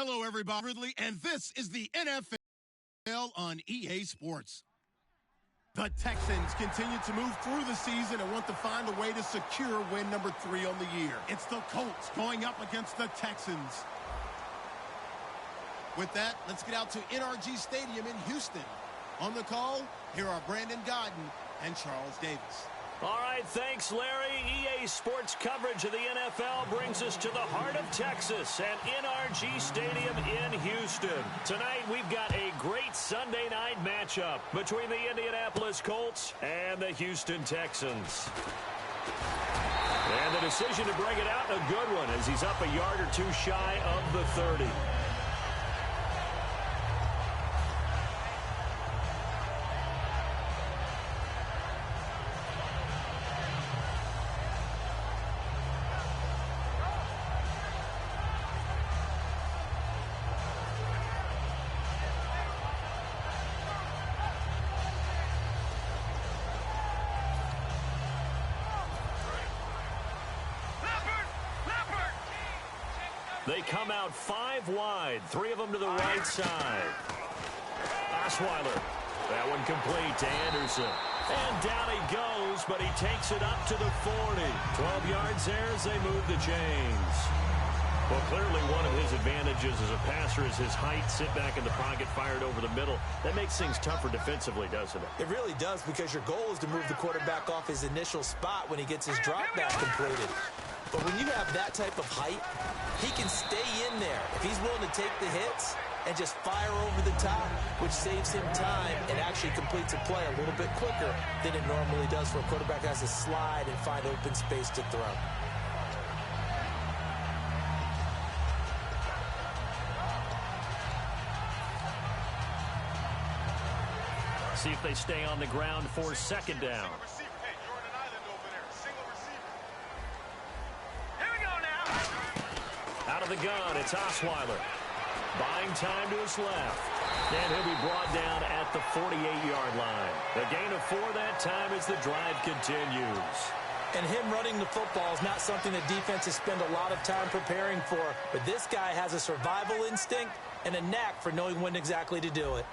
Hello, everybody. Ridley, and this is the NFL on EA Sports. The Texans continue to move through the season and want to find a way to secure win number 3 on the year. It's the Colts going up against the Texans. With that, let's get out to NRG Stadium in Houston. On the call, here are Brandon Godden and Charles Davis. All right, thanks, Larry. EA Sports coverage of the NFL brings us to the heart of Texas at NRG Stadium in Houston. Tonight, we've got a great Sunday night matchup between the Indianapolis Colts and the Houston Texans. And the decision to bring it out, a good one, as he's up a yard or two shy of the 30. They come out 5 wide, 3 of them to the right side. Osweiler, that one complete to Anderson. And down he goes, but he takes it up to the 40. 12 yards there as they move the chains. Well, clearly one of his advantages as a passer is his height, sit back in the pocket, fired over the middle. That makes things tougher defensively, doesn't it? It really does, because your goal is to move the quarterback off his initial spot when he gets his drop back completed. But when you have that type of height, he can stay in there if he's willing to take the hits and just fire over the top, which saves him time and actually completes a play a little bit quicker than it normally does for a quarterback that has to slide and find open space to throw. See if they stay on the ground for second down. Out of the gun, it's Osweiler. Buying time to his left. And he'll be brought down at the 48-yard line. A gain of 4 that time as the drive continues. And him running the football is not something that defenses spend a lot of time preparing for. But this guy has a survival instinct and a knack for knowing when exactly to do it.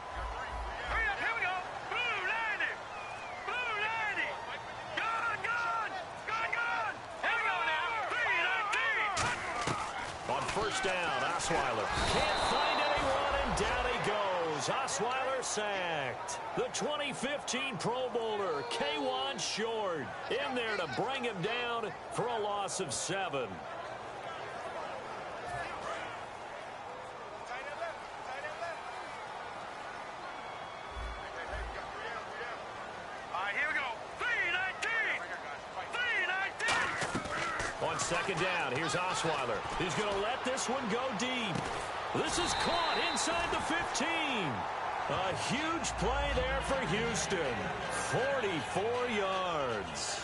First down, Osweiler. Can't find anyone, and down he goes. Osweiler sacked. The 2015 Pro Bowler, K'Wan Short, in there to bring him down for a loss of 7. On second down, here's Osweiler. He's going to let this one go deep. This is caught inside the 15. A huge play there for Houston. 44 yards.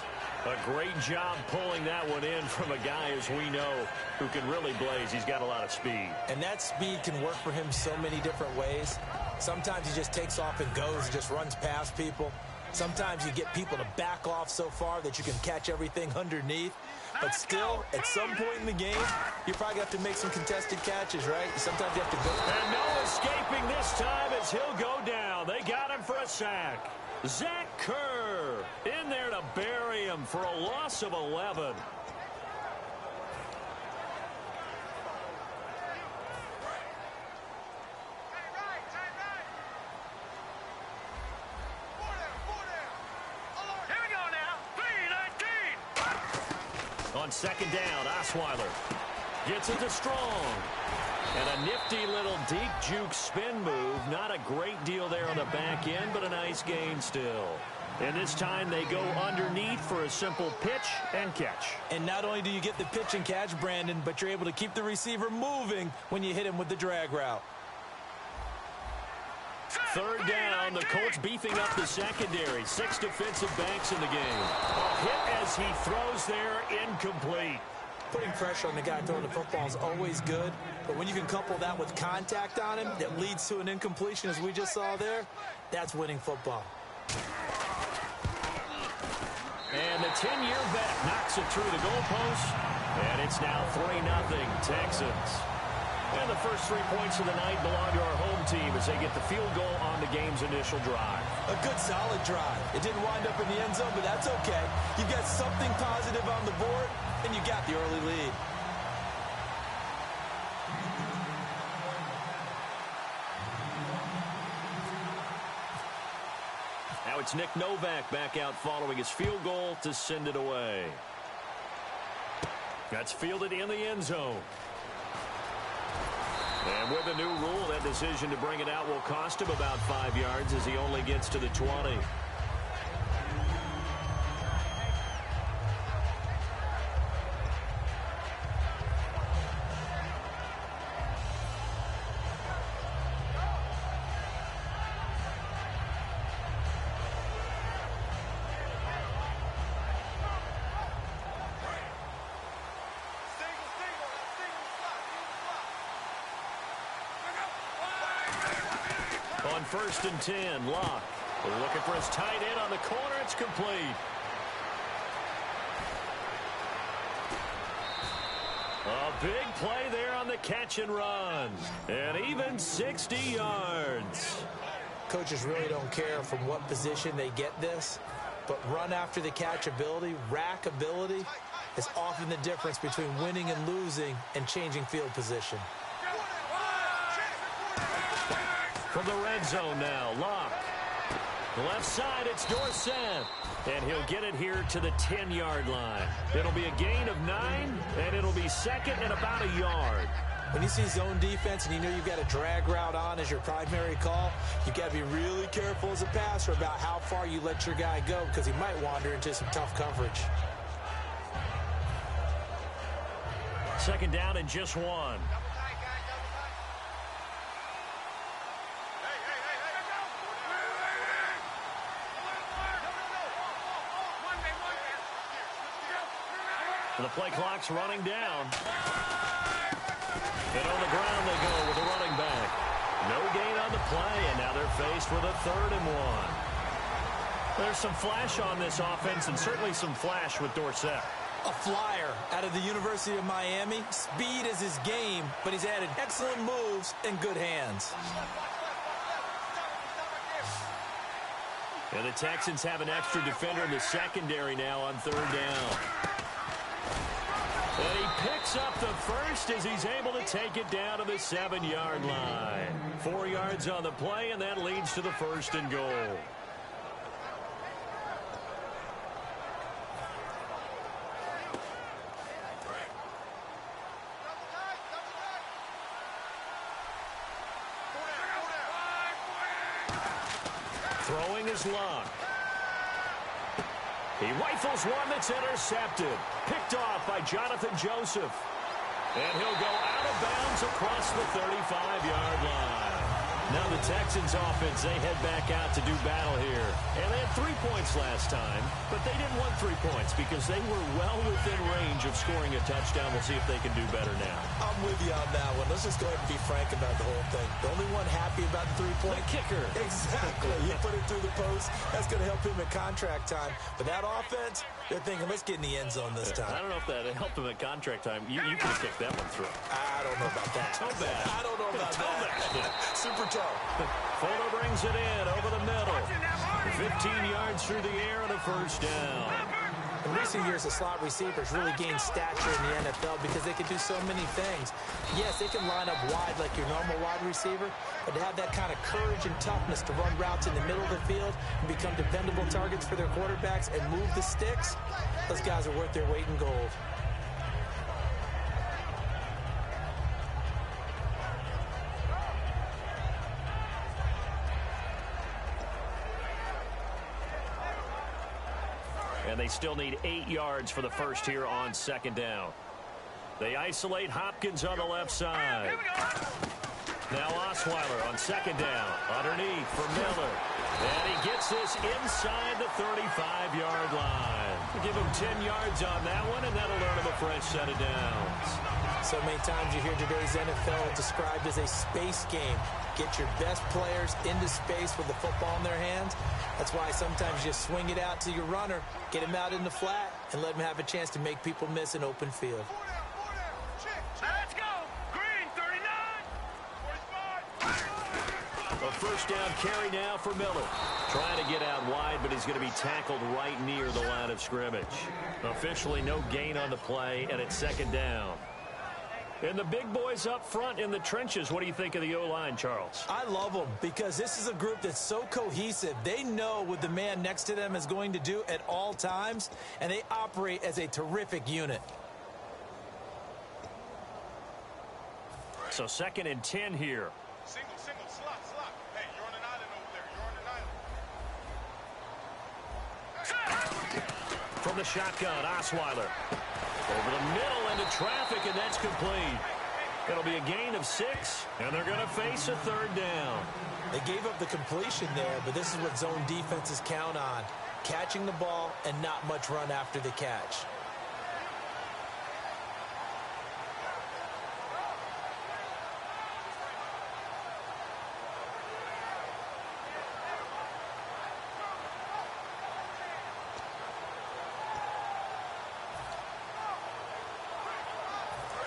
A great job pulling that one in from a guy, as we know, who can really blaze. He's got a lot of speed. And that speed can work for him so many different ways. Sometimes he just takes off and goes and just runs past people. Sometimes you get people to back off so far that you can catch everything underneath. But still, at some point in the game, you probably have to make some contested catches, right? Sometimes you have to go. And no escaping this time as he'll go down. They got him for a sack. Zach Kerr in there to bury him for a loss of 11. On second down, Osweiler gets it to Strong. And a nifty little deep juke spin move. Not a great deal there on the back end, but a nice gain still. And this time they go underneath for a simple pitch and catch. And not only do you get the pitch and catch, Brandon, but you're able to keep the receiver moving when you hit him with the drag route. Third down, the Colts beefing up the secondary. 6 defensive backs in the game. A hit as he throws there, incomplete. Putting pressure on the guy throwing the football is always good, but when you can couple that with contact on him that leads to an incompletion, as we just saw there, that's winning football. And the 10-year vet knocks it through the goalpost, and it's now 3-0 Texans. And the first 3 points of the night belong to our home team as they get the field goal on the game's initial drive. A good, solid drive. It didn't wind up in the end zone, but that's okay. You got something positive on the board, and you got the early lead. Now it's Nick Novak back out following his field goal to send it away. That's fielded in the end zone. And with a new rule, that decision to bring it out will cost him about 5 yards as he only gets to the 20. On 1st and 10, Locke. Looking for his tight end on the corner. It's complete. A big play there on the catch and run. And even 60 yards. Coaches really don't care from what position they get this, but run after the catch ability, rack ability, is often the difference between winning and losing and changing field position. From the red zone now, Locke. Left side, it's Dorsett. And he'll get it here to the 10-yard line. It'll be a gain of 9, and it'll be second and about a yard. When you see zone defense and you know you've got a drag route on as your primary call, you've got to be really careful as a passer about how far you let your guy go because he might wander into some tough coverage. Second down and just 1. The play clock's running down. And on the ground they go with a running back. No gain on the play, and now they're faced with a 3rd and 1. There's some flash on this offense, and certainly some flash with Dorsett. A flyer out of the University of Miami. Speed is his game, but he's added excellent moves and good hands. And the Texans have an extra defender in the secondary now on 3rd down. And he picks up the first as he's able to take it down to the 7-yard line. 4 yards on the play, and that leads to the 1st and goal. Throwing is Locke. He rifles one that's intercepted. Picked off by Jonathan Joseph. And he'll go out of bounds across the 35-yard line. Now the Texans offense, they head back out to do battle here. And they had 3 points last time, but they didn't want 3 points because they were well within range of scoring a touchdown. We'll see if they can do better now. I'm with you on that one. Let's just go ahead and be frank about the whole thing. The only one happy about the 3-point kicker. Exactly. He put it through the post. That's going to help him at contract time. But that offense, they're thinking, let's get in the end zone this time. I don't know if that helped him at contract time. You could have kicked that one through. I don't know about that. So bad. I don't know about that. Super tough. Fuller brings it in over the middle. 15 yards through the air and a 1st down. In recent years, the slot receivers really gained stature in the NFL because they can do so many things. Yes, they can line up wide like your normal wide receiver, but to have that kind of courage and toughness to run routes in the middle of the field and become dependable targets for their quarterbacks and move the sticks, those guys are worth their weight in gold. And they still need 8 yards for the first here on 2nd down. They isolate Hopkins on the left side. Now Osweiler on 2nd down. Underneath for Miller. And he gets this inside the 35-yard line. We'll give him 10 yards on that one, and that'll earn him a fresh set of downs. So many times you hear today's NFL described as a space game. Get your best players into space with the football in their hands. That's why sometimes you swing it out to your runner, get him out in the flat, and let him have a chance to make people miss an open field. Let's go! Green, 39! A first down carry now for Miller. Trying to get out wide, but he's going to be tackled right near the line of scrimmage. Officially no gain on the play, and it's second down. And the big boys up front in the trenches, what do you think of the O-line, Charles? I love them because this is a group that's so cohesive. They know what the man next to them is going to do at all times, and they operate as a terrific unit. So 2nd and 10 here. Single, slot. Hey, you're on an island over there. You're on an island. From the shotgun, Osweiler. Over the middle into traffic, and that's complete. It'll be a gain of 6, and they're going to face a 3rd down. They gave up the completion there, but this is what zone defenses count on. Catching the ball and not much run after the catch.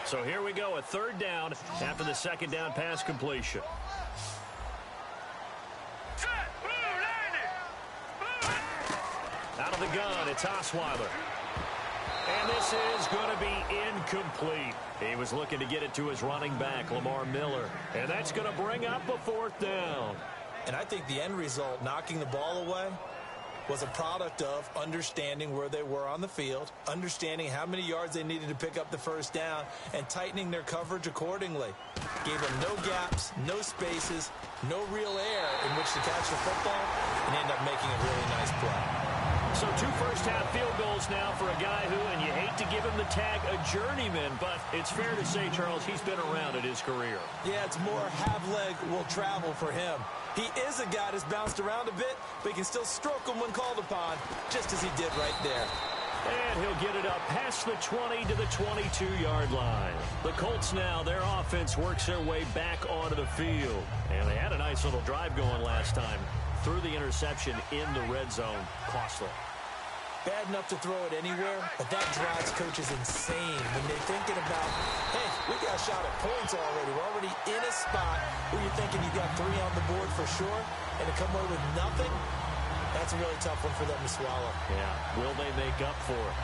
So here we go, a 3rd down after the 2nd down pass completion. Out of the gun, it's Osweiler. And this is going to be incomplete. He was looking to get it to his running back, Lamar Miller. And that's going to bring up a 4th down. And I think the end result, knocking the ball away, was a product of understanding where they were on the field, understanding how many yards they needed to pick up the 1st down, and tightening their coverage accordingly. Gave them no gaps, no spaces, no real air in which to catch the football, and end up making a really nice play. So 2 first-half field goals now for a guy who, and you hate to give him the tag a journeyman, but it's fair to say, Charles, he's been around in his career. Yeah, it's more half-leg will travel for him. He is a guy that's bounced around a bit, but he can still stroke him when called upon, just as he did right there. And he'll get it up past the 20 to the 22-yard line. The Colts now, their offense works their way back onto the field. And they had a nice little drive going last time. Threw the interception in the red zone. Costly. Bad enough to throw it anywhere, but that drives coaches insane when they're thinking about, hey, we got a shot at points already. We're already in a spot where you're thinking you got 3 on the board for sure, and to come away with nothing, that's a really tough one for them to swallow. Yeah, will they make up for it?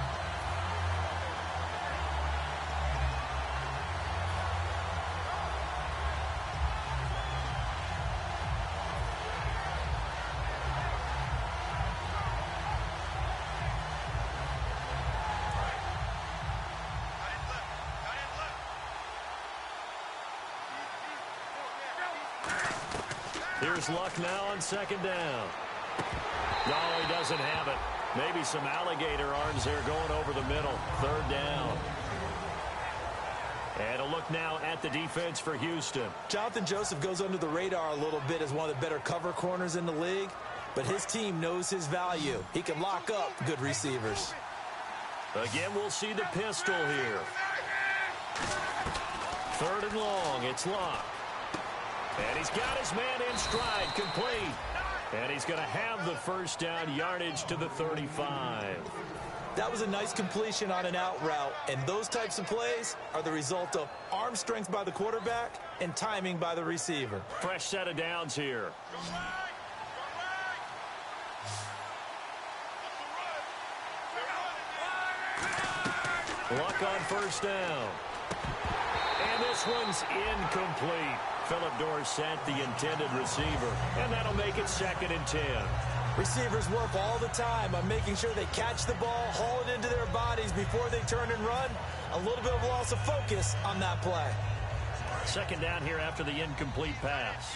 Here's Luck now on 2nd down. No, he doesn't have it. Maybe some alligator arms there going over the middle. 3rd down. And a look now at the defense for Houston. Jonathan Joseph goes under the radar a little bit as one of the better cover corners in the league, but his team knows his value. He can lock up good receivers. Again, we'll see the pistol here. 3rd and long. It's Luck. And he's got his man in stride, complete. And he's going to have the 1st down, yardage to the 35. That was a nice completion on an out route, and those types of plays are the result of arm strength by the quarterback and timing by the receiver. Fresh set of downs here. Luck on 1st down. And this one's incomplete. Philip Dorsett, the intended receiver. And that'll make it 2nd and 10. Receivers work all the time on making sure they catch the ball, haul it into their bodies before they turn and run. A little bit of loss of focus on that play. 2nd down here after the incomplete pass.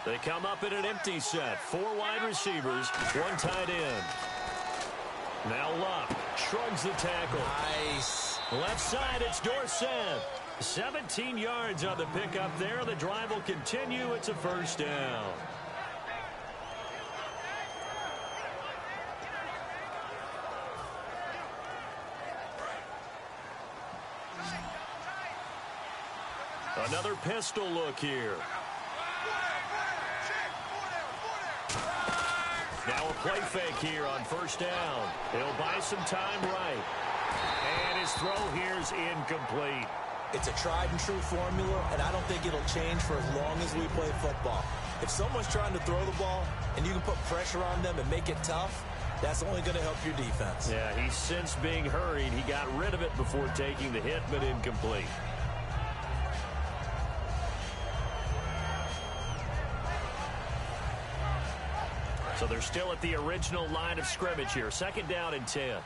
They come up in an empty set. 4 wide receivers, 1 tight end. Now Luck shrugs the tackle. Nice. Left side, it's Dorsett. 17 yards on the pickup there. The drive will continue. It's a 1st down. Another pistol look here. Now a play fake here on 1st down. He'll buy some time right. And his throw here's incomplete. It's a tried-and-true formula, and I don't think it'll change for as long as we play football. If someone's trying to throw the ball and you can put pressure on them and make it tough, that's only going to help your defense. Yeah, he's since being hurried. He got rid of it before taking the hit, but incomplete. So they're still at the original line of scrimmage here. 2nd down and 10.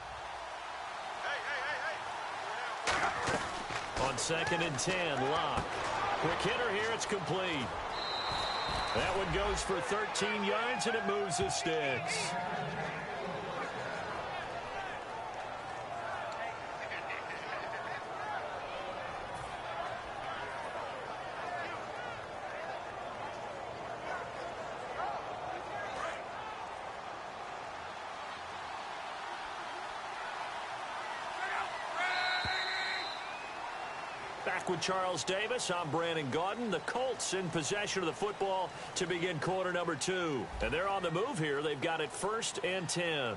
On 2nd and 10, Locke. Quick hitter here, it's complete. That one goes for 13 yards, and it moves the sticks. Back with Charles Davis, I'm Brandon Gaudin. The Colts in possession of the football to begin quarter number 2. And they're on the move here. They've got it 1st and 10.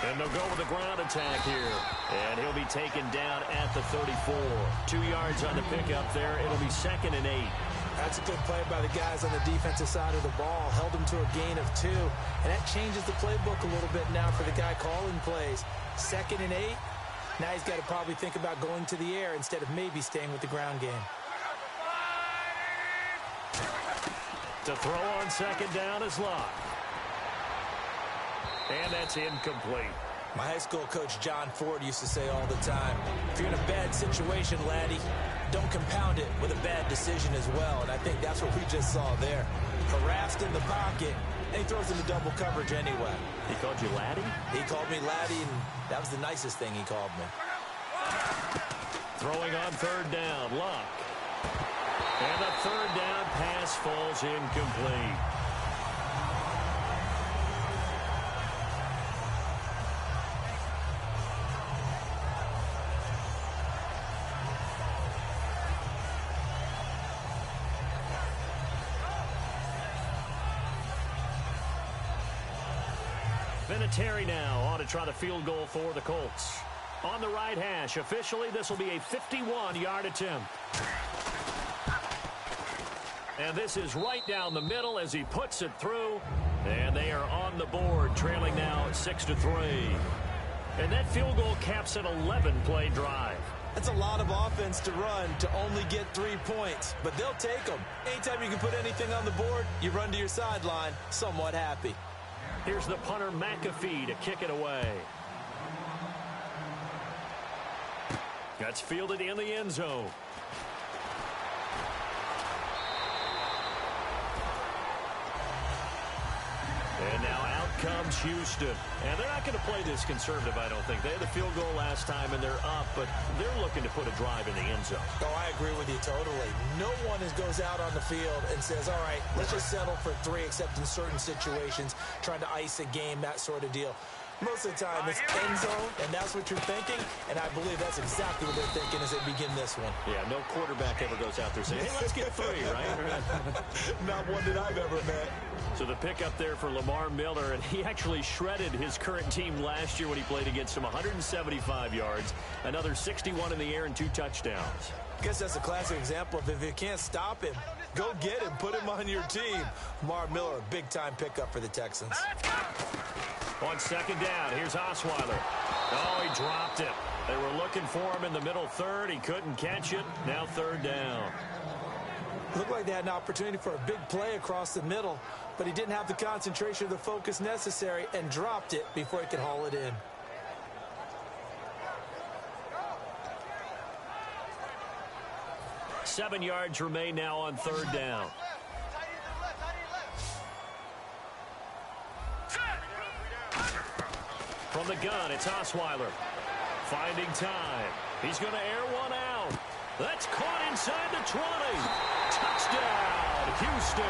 And they'll go with the ground attack here. And he'll be taken down at the 34. 2 yards on the pickup there. It'll be 2nd and 8. That's a good play by the guys on the defensive side of the ball. Held them to a gain of 2. And that changes the playbook a little bit now for the guy calling plays. 2nd and 8. Now he's got to probably think about going to the air instead of maybe staying with the ground game. To throw on 2nd down is Locke. And that's incomplete. My high school coach John Ford used to say all the time, if you're in a bad situation, laddie, don't compound it with a bad decision as well. And I think that's what we just saw there. Harassed in the pocket, and he throws into double coverage anyway. He called you laddie? He called me laddie, and that was the nicest thing he called me. Throwing on 3rd down, Locke. And the 3rd down pass falls incomplete. Vinatieri now on to try the field goal for the Colts. On the right hash, officially this will be a 51-yard attempt. And this is right down the middle as he puts it through. And they are on the board, trailing now 6-3. And that field goal caps an 11-play drive. That's a lot of offense to run to only get 3 points, but they'll take them. Anytime you can put anything on the board, you run to your sideline somewhat happy. Here's the punter, McAfee, to kick it away. That's fielded in the end zone. And now out comes Houston. And they're not going to play this conservative, I don't think. They had the field goal last time, and they're up, but they're looking to put a drive in the end zone. Oh, I agree with you totally. No one goes out on the field and says, all right, let's just settle for 3, except in certain situations, trying to ice a game, that sort of deal. Most of the time, it's end zone, and that's what you're thinking, and I believe that's exactly what they're thinking as they begin this one. Yeah, no quarterback ever goes out there saying, hey, let's get 3, right? Not one that I've ever met. So the pickup there for Lamar Miller, and he actually shredded his current team last year when he played against them. 175 yards, another 61 in the air, and 2 touchdowns. I guess that's a classic example of if you can't stop him, go get him, put him on your team. Lamar Miller, a big-time pickup for the Texans. On 2nd down, here's Osweiler. Oh, he dropped it. They were looking for him in the middle 3rd. He couldn't catch it. Now 3rd down. Looked like they had an opportunity for a big play across the middle, but he didn't have the concentration or the focus necessary and dropped it before he could haul it in. Seven yards remain now on 3rd down. From the gun, it's Osweiler. Finding time. He's going to air one out. That's caught inside the 20. Touchdown, Houston.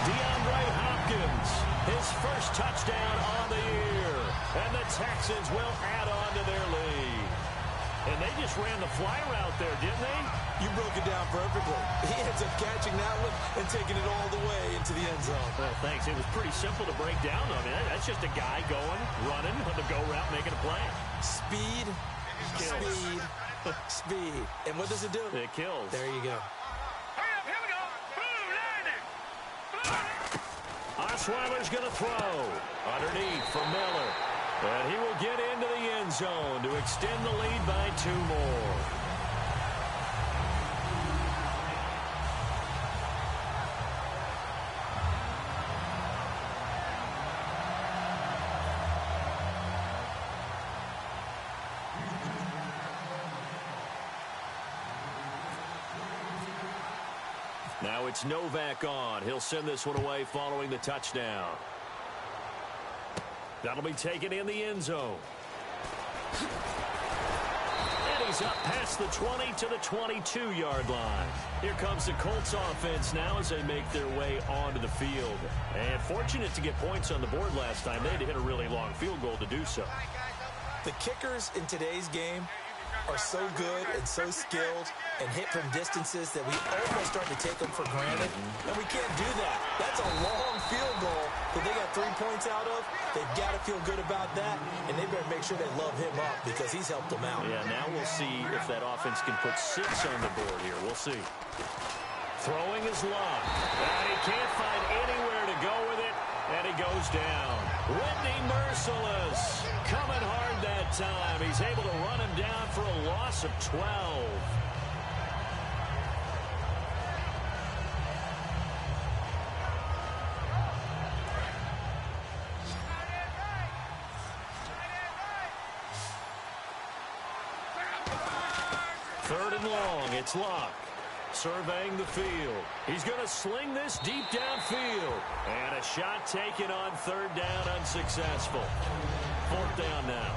DeAndre Hopkins, his first touchdown on the year. And the Texans will add on to their lead. And they just ran the fly route there, didn't they? You broke it down perfectly. He ends up catching that one and taking it all the way into the end zone. Well, thanks. It was pretty simple to break down, though. I mean, that's just a guy going, running on the go route, making a play. Speed, speed, speed. And what does it do? It kills. There you go. Here we go. Blue landing. Osweiler's going to throw. Underneath for Miller. And he will get into the end zone to extend the lead by 2 more. Now it's Novak on. He'll send this one away following the touchdown. That'll be taken in the end zone. And he's up past the 20 to the 22-yard line. Here comes the Colts offense now as they make their way onto the field. And fortunate to get points on the board last time. They had to hit a really long field goal to do so. The kickers in today's game are so good and so skilled and hit from distances that we almost start to take them for granted. And we can't do that. That's a long field goal that they got 3 points out of. They've got to feel good about that, and they better make sure they love him up because he's helped them out. Yeah, now we'll see if that offense can put 6 on the board here. We'll see. Throwing his luck. And he can't find anywhere to go with it, and he goes down. Whitney Merciless coming hard that time. He's able to run him down for a loss of 12. Third and long, it's Locke. Surveying the field. He's going to sling this deep downfield. And a shot taken on 3rd down, unsuccessful. 4th down now.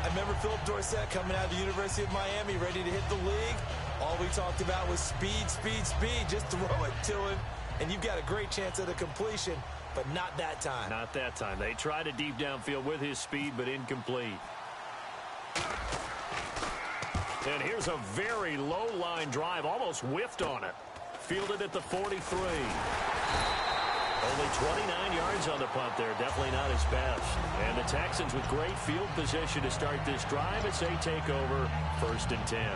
I remember Philip Dorsett coming out of the University of Miami ready to hit the league. All we talked about was speed, speed, speed. Just throw it to him, and you've got a great chance at a completion, but not that time. Not that time. They tried a deep downfield with his speed, but incomplete. And here's a very low line drive, almost whiffed on it. Fielded at the 43. Only 29 yards on the punt there. Definitely not his best. And the Texans with great field position to start this drive as they take over 1st and 10.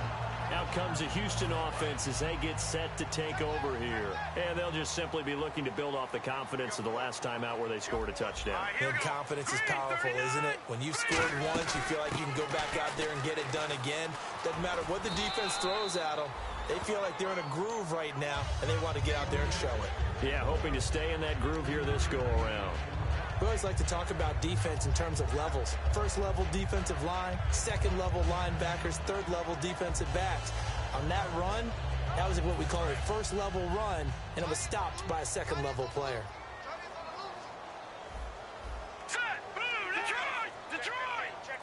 Out comes the Houston offense as they get set to take over here. And they'll just simply be looking to build off the confidence of the last time out where they scored a touchdown. And confidence is powerful, isn't it? When you've scored once, you feel like you can go back out there and get it done again. Doesn't matter what the defense throws at them. They feel like they're in a groove right now, and they want to get out there and show it. Yeah, hoping to stay in that groove here this go-around. We always like to talk about defense in terms of levels. 1st level defensive line, 2nd level linebackers, 3rd level defensive backs. On that run, that was what we call a 1st level run, and it was stopped by a 2nd level player. Set. Blue. Detroit. Detroit. Check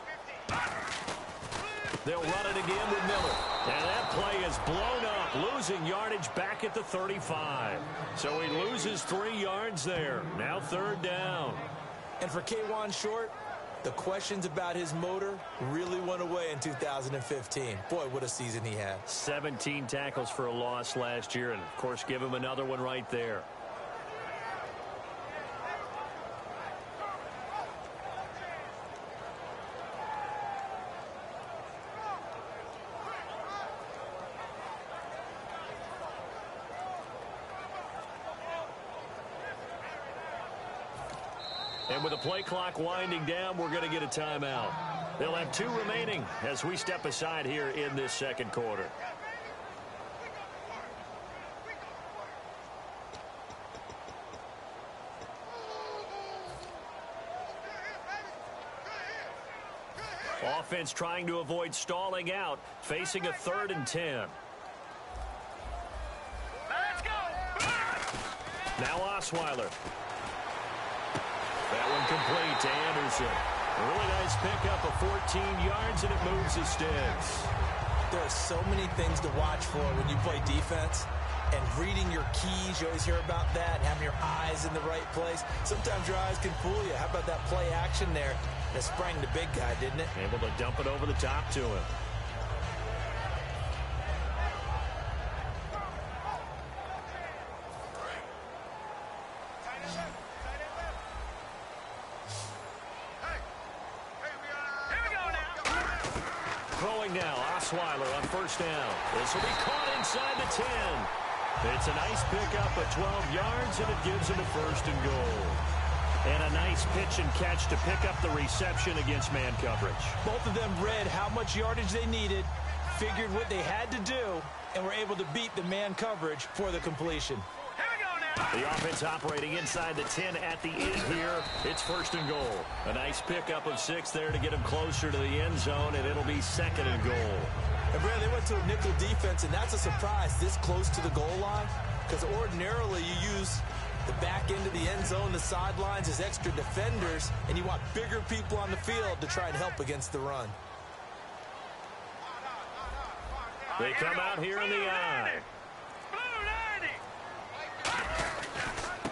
50. They'll run it again with Miller. And that play is blown up, losing yardage back at the 35. So he loses 3 yards there. Now 3rd down. And for K'Wan Short, the questions about his motor really went away in 2015. Boy, what a season he had. 17 tackles for a loss last year, and, of course, give him another one right there. And with the play clock winding down, we're going to get a timeout. They'll have 2 remaining as we step aside here in this 2nd quarter. Offense trying to avoid stalling out, facing a 3rd and 10. Let's go. Now Osweiler. That one complete to Anderson. A really nice pickup of 14 yards, and it moves the sticks. There are so many things to watch for when you play defense. and reading your keys. You always hear about that, having your eyes in the right place. Sometimes your eyes can fool you. How about that play action there? That sprang the big guy, didn't it? Able to dump it over the top to him. Throwing now, Osweiler on first down. This will be caught inside the 10. It's a nice pickup of 12 yards, and it gives him a first and goal. And a nice pitch and catch to pick up the reception against man coverage. Both of them read how much yardage they needed, figured what they had to do, and were able to beat the man coverage for the completion. The offense operating inside the 10 at the end here. It's first and goal. A nice pickup of 6 there to get him closer to the end zone, and it'll be second and goal. And Brad, they went to a nickel defense, and that's a surprise this close to the goal line, because ordinarily you use the back end of the end zone, the sidelines as extra defenders, and you want bigger people on the field to try and help against the run. They come out here in the eye.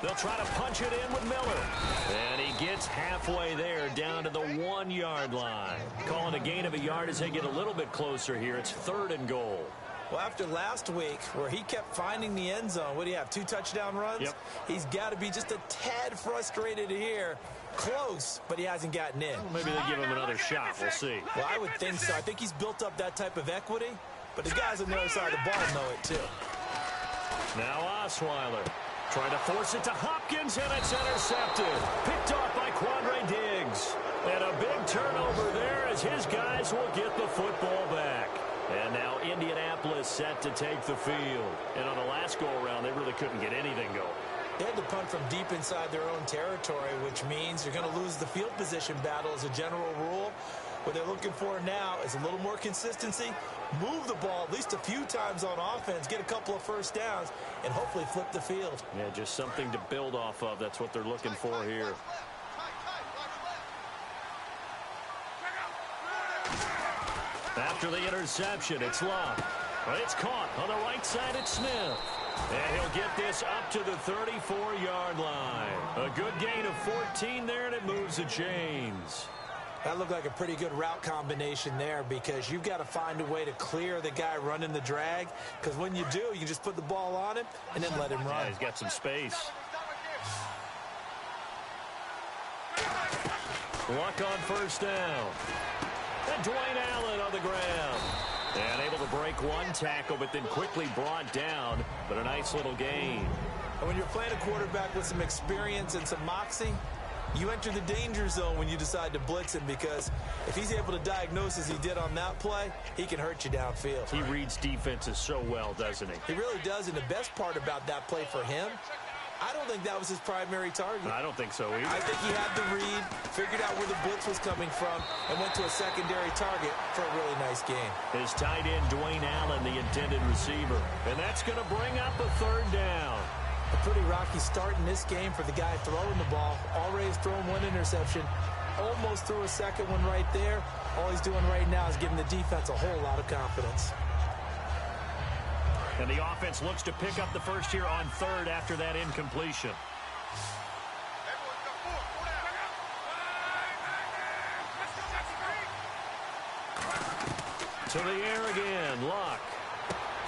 They'll try to punch it in with Miller. And he gets halfway there down to the 1-yard line. Calling a gain of a yard as they get a little bit closer here. It's third and goal. Well, after last week where he kept finding the end zone, what do you have, 2 touchdown runs? Yep. He's got to be just a tad frustrated here. Close, but he hasn't gotten in. Maybe they give him another shot. We'll see. Well, I would think so. I think he's built up that type of equity, but the guys on the other side of the ball know it too. Now Osweiler trying to force it to Hopkins, and it's intercepted. Picked off by Quandre Diggs. And a big turnover there as his guys will get the football back. And now Indianapolis set to take the field. And on the last go-around, they really couldn't get anything going. They had to punt from deep inside their own territory, which means you're going to lose the field position battle as a general rule. What they're looking for now is a little more consistency, move the ball at least a few times on offense, get a couple of first downs, and hopefully flip the field. Yeah, just something to build off of. That's what they're looking for here. After the interception, it's Love. But it's caught on the right side. It's Smith. And he'll get this up to the 34-yard line. A good gain of 14 there, and it moves the chains. That looked like a pretty good route combination there, because you've got to find a way to clear the guy running the drag, because when you do, you can just put the ball on him and then let him run. Yeah, he's got some space. Luck on first down. And Dwayne Allen on the ground. And able to break one tackle, but then quickly brought down. But a nice little gain. And when you're playing a quarterback with some experience and some moxie, you enter the danger zone when you decide to blitz him, because if he's able to diagnose as he did on that play, he can hurt you downfield. He reads defenses so well, doesn't he? He really does, and the best part about that play for him, I don't think that was his primary target. I don't think so either. I think he had the read, figured out where the blitz was coming from, and went to a secondary target for a really nice game. His tight end, Dwayne Allen, the intended receiver. And that's going to bring up a third down. A pretty rocky start in this game for the guy throwing the ball. Already has thrown one interception. Almost threw a second one right there. All he's doing right now is giving the defense a whole lot of confidence. And the offense looks to pick up the first here on third after that incompletion. To the air again, Luck.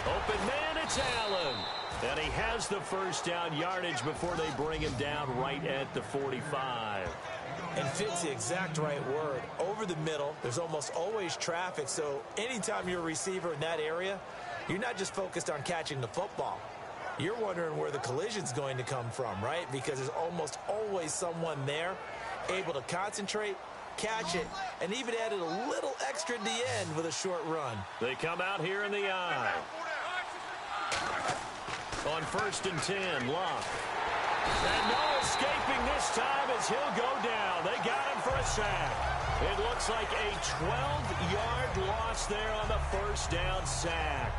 Open man, it's Allen. And he has the first down yardage before they bring him down right at the 45. And fit's the exact right word. Over the middle, there's almost always traffic, so anytime you're a receiver in that area, you're not just focused on catching the football. You're wondering where the collision's going to come from, right? Because there's almost always someone there able to concentrate, catch it, and even added a little extra at the end with a short run. They come out here in the eye. On 1st and 10, Luck. And no escaping this time as he'll go down. They got him for a sack. It looks like a 12-yard loss there on the first down sack.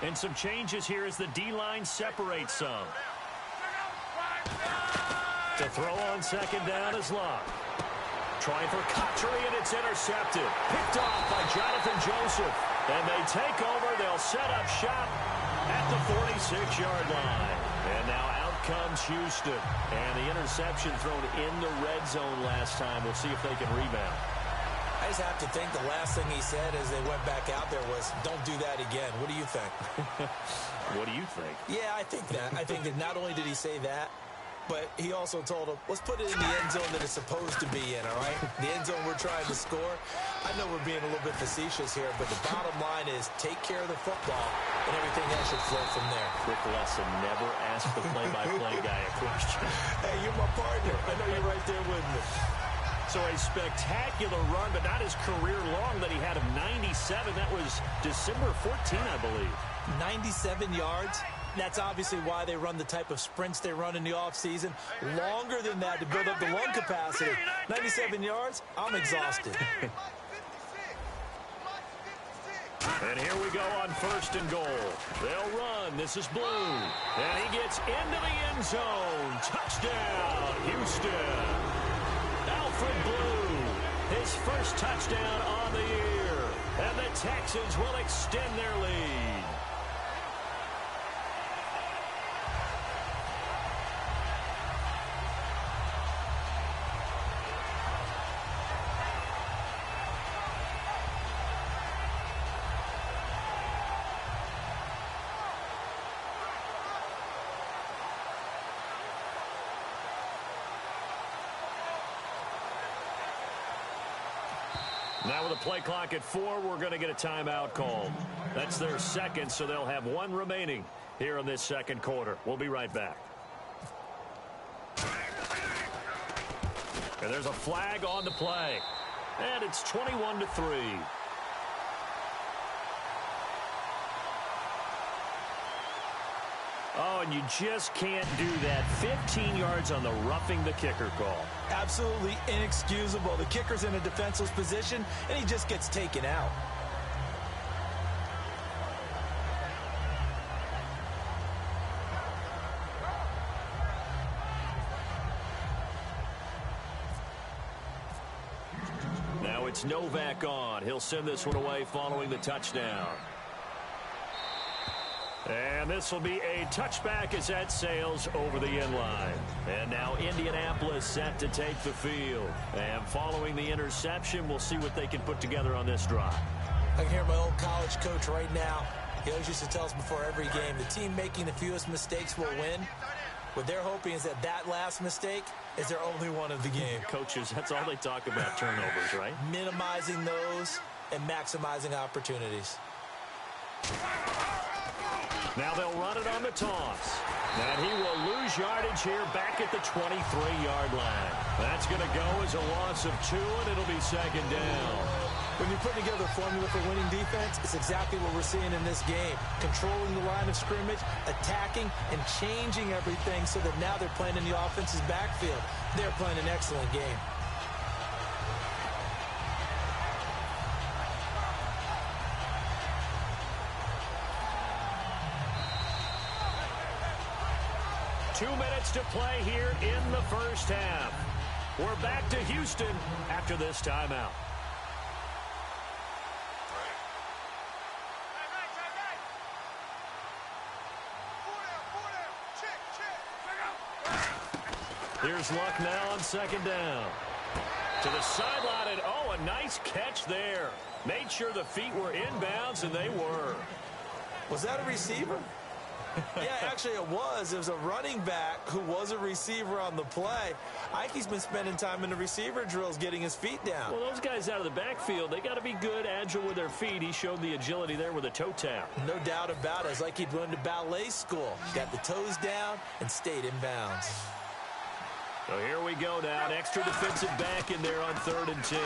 And some changes here as the D-line separates some. To throw on second down is Luck. Trying for Cotchery, and it's intercepted. Picked off by Jonathan Joseph. And they take over. They'll set up shop at the 46-yard line. And now out comes Houston. And the interception thrown in the red zone last time. We'll see if they can rebound. I just have to think the last thing he said as they went back out there was, don't do that again. What do you think? What do you think? Yeah, I think that. I think that not only did he say that, but he also told him, let's put it in the end zone that it's supposed to be in, all right? The end zone we're trying to score. I know we're being a little bit facetious here, but the bottom line is take care of the football, and everything else should flow from there. Quick lesson, never ask the play-by-play guy a question. Hey, you're my partner. I know you're right there with me. So a spectacular run, but not his career long that he had of 97. That was December 14, I believe. 97 yards. That's obviously why they run the type of sprints they run in the offseason. Longer than that to build up the lung capacity. 97 yards, I'm exhausted. And here we go on first and goal. They'll run. This is Blue. And he gets into the end zone. Touchdown, Houston. Alfred Blue, his first touchdown on the year. And the Texans will extend their lead. Now with the play clock at 4, we're going to get a timeout called. That's their second, so they'll have one remaining here in this second quarter. We'll be right back. And there's a flag on the play. And it's 21-3. Oh, and you just can't do that. 15 yards on the roughing the kicker call. Absolutely inexcusable. The kicker's in a defenseless position, and he just gets taken out. Now it's Novak on. He'll send this one away following the touchdown. And this will be a touchback as that sails over the end line. And now Indianapolis set to take the field. And following the interception, we'll see what they can put together on this drive. I can hear my old college coach right now. He always used to tell us before every game, the team making the fewest mistakes will win. What they're hoping is that that last mistake is their only one of the game. Coaches, that's all they talk about, turnovers, right? Minimizing those and maximizing opportunities. Now they'll run it on the toss. And he will lose yardage here back at the 23-yard line. That's going to go as a loss of 2, and it'll be second down. When you put together a formula for winning defense, it's exactly what we're seeing in this game. Controlling the line of scrimmage, attacking, and changing everything so that now they're playing in the offense's backfield. They're playing an excellent game. Two minutes to play here in the first half. We're back to Houston after this timeout. Here's Luck now on second down. To the sideline, and oh, a nice catch there. Made sure the feet were inbounds, and they were. Was that a receiver? Yeah, actually it was. It was a running back who was a receiver on the play. Ike's been spending time in the receiver drills getting his feet down. Well, those guys out of the backfield, they got to be good, agile with their feet. He showed the agility there with a toe tap. No doubt about it. It's like he'd went to ballet school. Got the toes down and stayed in bounds. So here we go now. An extra defensive back in there on 3rd and 10.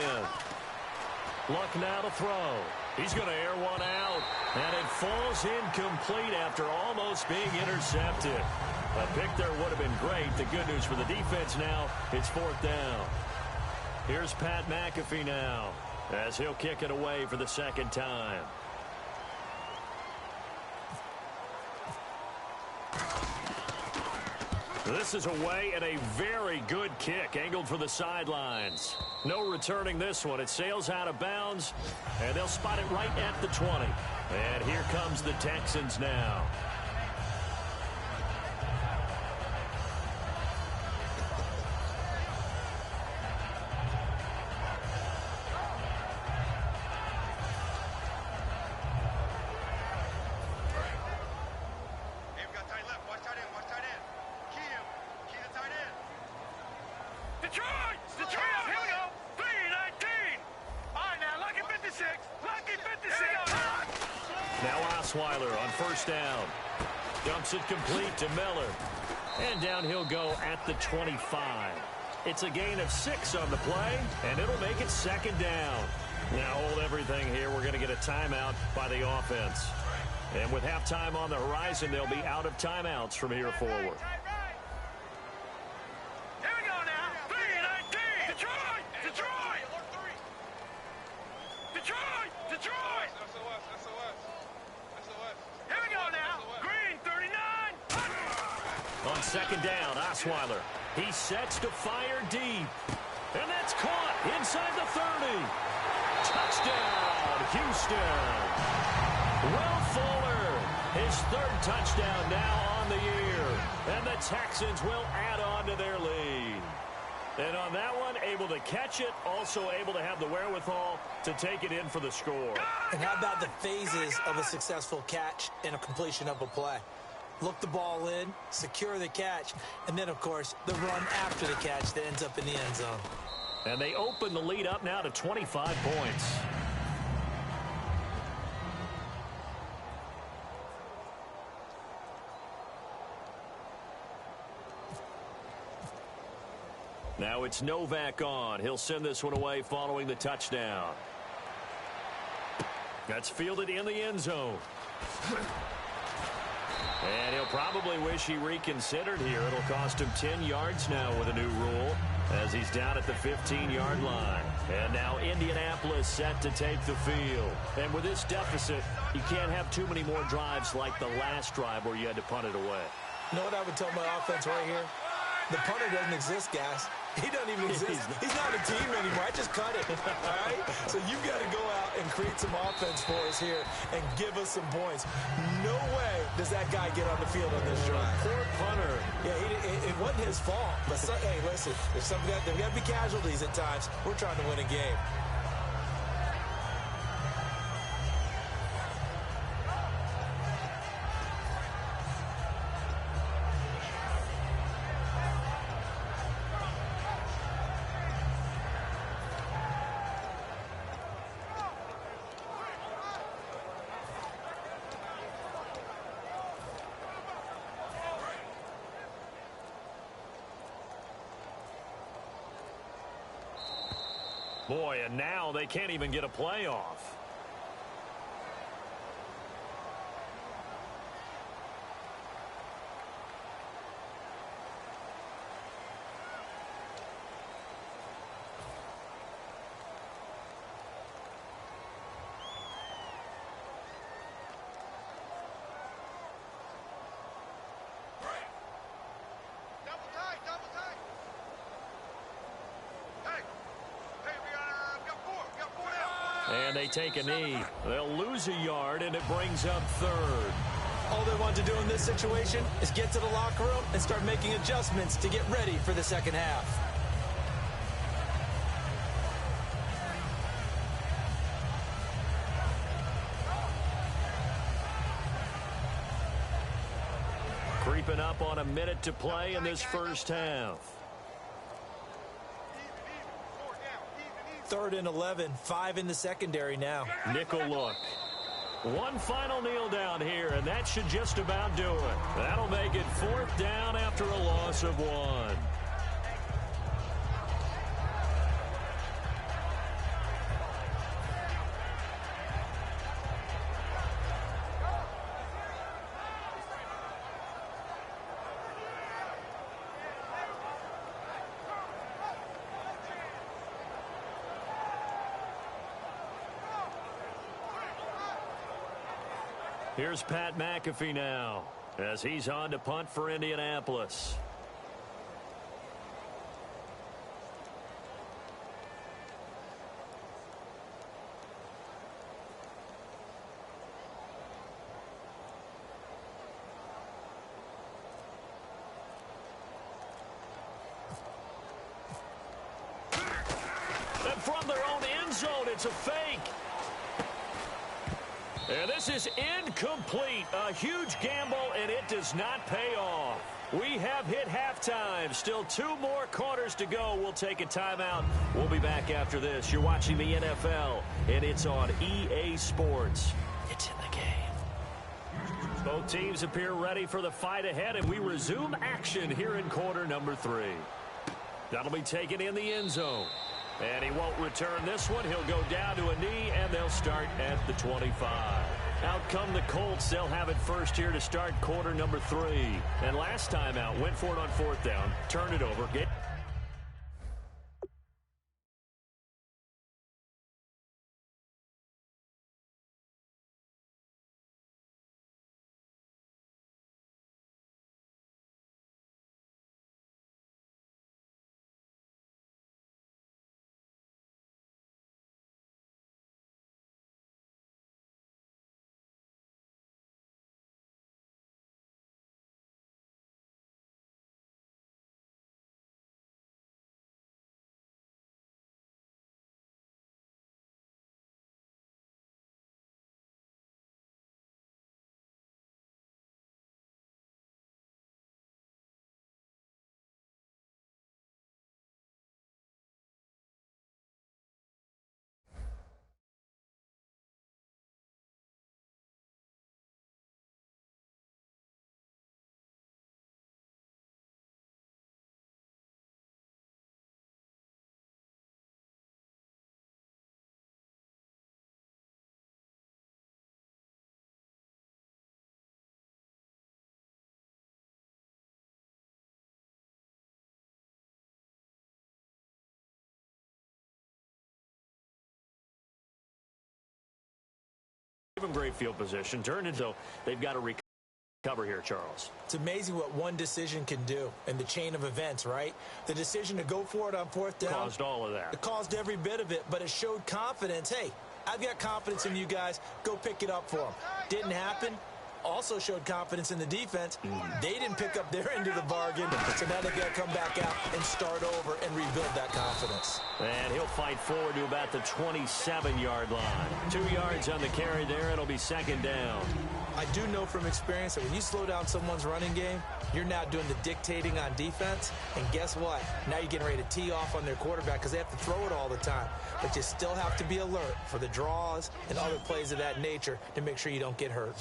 Luck now to throw. He's going to air one out. And it falls incomplete after almost being intercepted. A pick there would have been great. The good news for the defense now, it's 4th down. Here's Pat McAfee now as he'll kick it away for the second time. This is away and a very good kick angled for the sidelines. No returning this one. It sails out of bounds, and they'll spot it right at the 20. And here comes the Texans now. Osweiler on first down. Dumps it complete to Miller. And down he'll go at the 25. It's a gain of 6 on the play, and it'll make it second down. Now hold everything here. We're going to get a timeout by the offense. And with halftime on the horizon, they'll be out of timeouts from here forward. On second down, Osweiler. He sets to fire deep. And that's caught inside the 30. Touchdown, Houston. Will Fuller, his third touchdown now on the year. And the Texans will add on to their lead. And on that one, able to catch it, also able to have the wherewithal to take it in for the score. And how about the phases of a successful catch and a completion of a play? Look the ball in, secure the catch, and then, of course, the run after the catch that ends up in the end zone. And they open the lead up now to 25 points. Now it's Novak on. He'll send this one away following the touchdown. That's fielded in the end zone. And he'll probably wish he reconsidered here. It'll cost him 10 yards now with a new rule as he's down at the 15-yard line. And now Indianapolis set to take the field. And with this deficit, you can't have too many more drives like the last drive where you had to punt it away. You know what I would tell my offense right here? The punter doesn't exist, guys. He doesn't even exist. He's not a team anymore. I just cut it. All right? So you've got to go out and create some offense for us here and give us some points. No way does that guy get on the field on this drive. Poor punter. Yeah, it wasn't his fault. But hey, listen, there's got to be casualties at times. We're trying to win a game. Boy, and now they can't even get a playoff. And they take a knee. They'll lose a yard, and it brings up third. All they want to do in this situation is get to the locker room and start making adjustments to get ready for the second half. Creeping up on a minute to play in this first half. 3rd and 11, 5 in the secondary now. Nickel look. One final kneel down here, and that should just about do it. That'll make it 4th down after a loss of 1. Here's Pat McAfee now as he's on to punt for Indianapolis. their own end zone. It's a fake. And this is incomplete. A huge gamble, and it does not pay off. We have hit halftime. Still 2 more quarters to go. We'll take a timeout. We'll be back after this. You're watching the NFL, and it's on EA Sports. It's in the game. Both teams appear ready for the fight ahead, and we resume action here in quarter number 3. That'll be taken in the end zone. And he won't return this one. He'll go down to a knee, and they'll start at the 25. Out come the Colts. They'll have it first here to start quarter number 3. And last time out, went for it on 4th down, turned it over. Give them great field position. Turned into they've got to recover here, Charles. It's amazing what one decision can do in the chain of events, right? The decision to go for it on 4th down. Caused all of that. It caused every bit of it, but it showed confidence. Hey, I've got confidence in you guys. Go pick it up for them. Didn't happen. Also showed confidence in the defense. They didn't pick up their end of the bargain, so now they've got to come back out and start over and rebuild that confidence. And he'll fight forward to about the 27-yard line. 2 yards on the carry there. It'll be 2nd down. I do know from experience that when you slow down someone's running game, you're now doing the dictating on defense. And guess what? Now you're getting ready to tee off on their quarterback because they have to throw it all the time. But you still have to be alert for the draws and other plays of that nature to make sure you don't get hurt.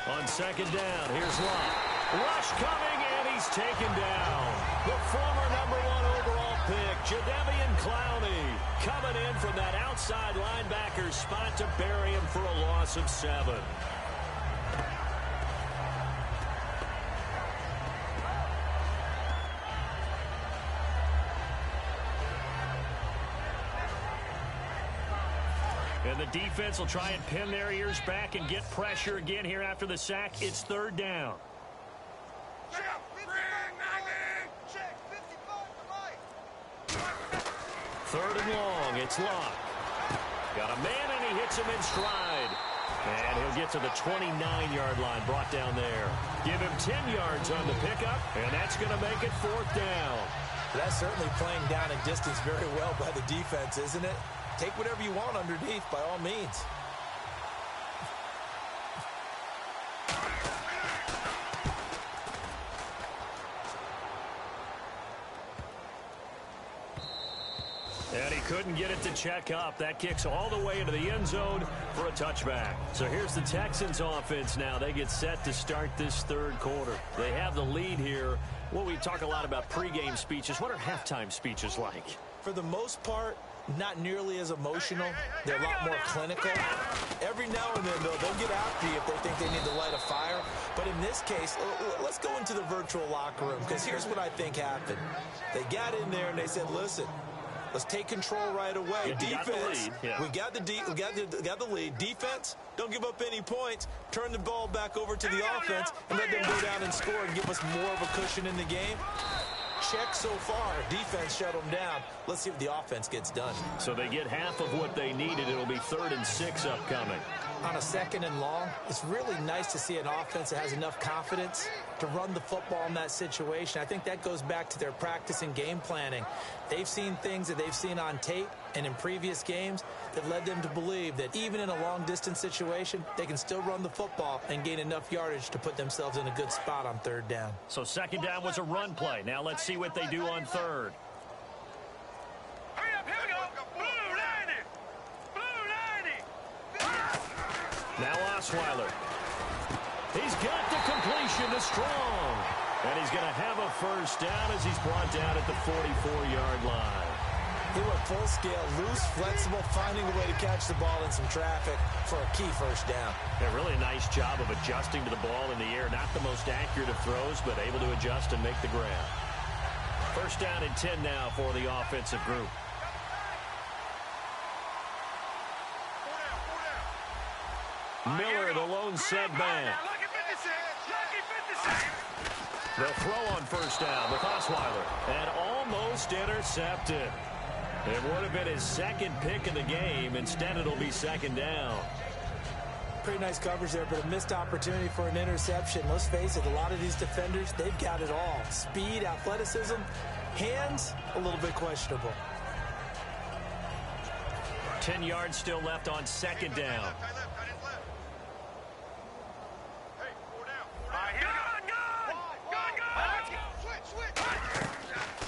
On 2nd down, here's Lott. Rush coming, and he's taken down. The former #1 overall pick, Jadeveon Clowney, coming in from that outside linebacker spot to bury him for a loss of 7. And the defense will try and pin their ears back and get pressure again here after the sack. It's 3rd down. 3rd and long. It's Lott. Got a man, and he hits him in stride. And he'll get to the 29-yard line, brought down there. Give him 10 yards on the pickup, and that's going to make it 4th down. That's certainly playing down and distance very well by the defense, isn't it? Take whatever you want underneath, by all means. And he couldn't get it to check up. That kicks all the way into the end zone for a touchback. So here's the Texans offense now. They get set to start this 3rd quarter. They have the lead here. Well, we talk a lot about pregame speeches. What are halftime speeches like? For the most part, not nearly as emotional. They're a lot more clinical. Every now and then, though, they'll get after you if they think they need to light a fire. But in this case, let's go into the virtual locker room, because here's what I think happened. They got in there and they said, listen, let's take control right away. Defense, we got the lead. Defense, don't give up any points. Turn the ball back over to the offense and let them go down and score and give us more of a cushion in the game. check so far. Defense shut them down. Let's see if the offense gets done. So they get half of what they needed. It'll be 3rd and 6 upcoming. On a 2nd and long, it's really nice to see an offense that has enough confidence to run the football in that situation. I think that goes back to their practice and game planning. They've seen things that they've seen on tape and in previous games that led them to believe that even in a long-distance situation, they can still run the football and gain enough yardage to put themselves in a good spot on 3rd down. So 2nd down was a run play. Now let's see what they do on 3rd. Hurry up, here we go. Blue 90. Blue 90. Now Osweiler. He's got the completion to Strong. And he's going to have a 1st down as he's brought down at the 44-yard line. He went full scale, loose, flexible, finding a way to catch the ball in some traffic for a key 1st down. A really nice job of adjusting to the ball in the air. Not the most accurate of throws, but able to adjust and make the grab. 1st down and 10 now for the offensive group. Miller, the lone setback. Lucky 56. Lucky 56. The throw on 1st down with Osweiler. And almost intercepted. It would have been his 2nd pick of the game. Instead, it'll be 2nd down. Pretty nice coverage there, but a missed opportunity for an interception. Let's face it, a lot of these defenders, they've got it all. Speed, athleticism, hands, a little bit questionable. 10 yards still left on 2nd down.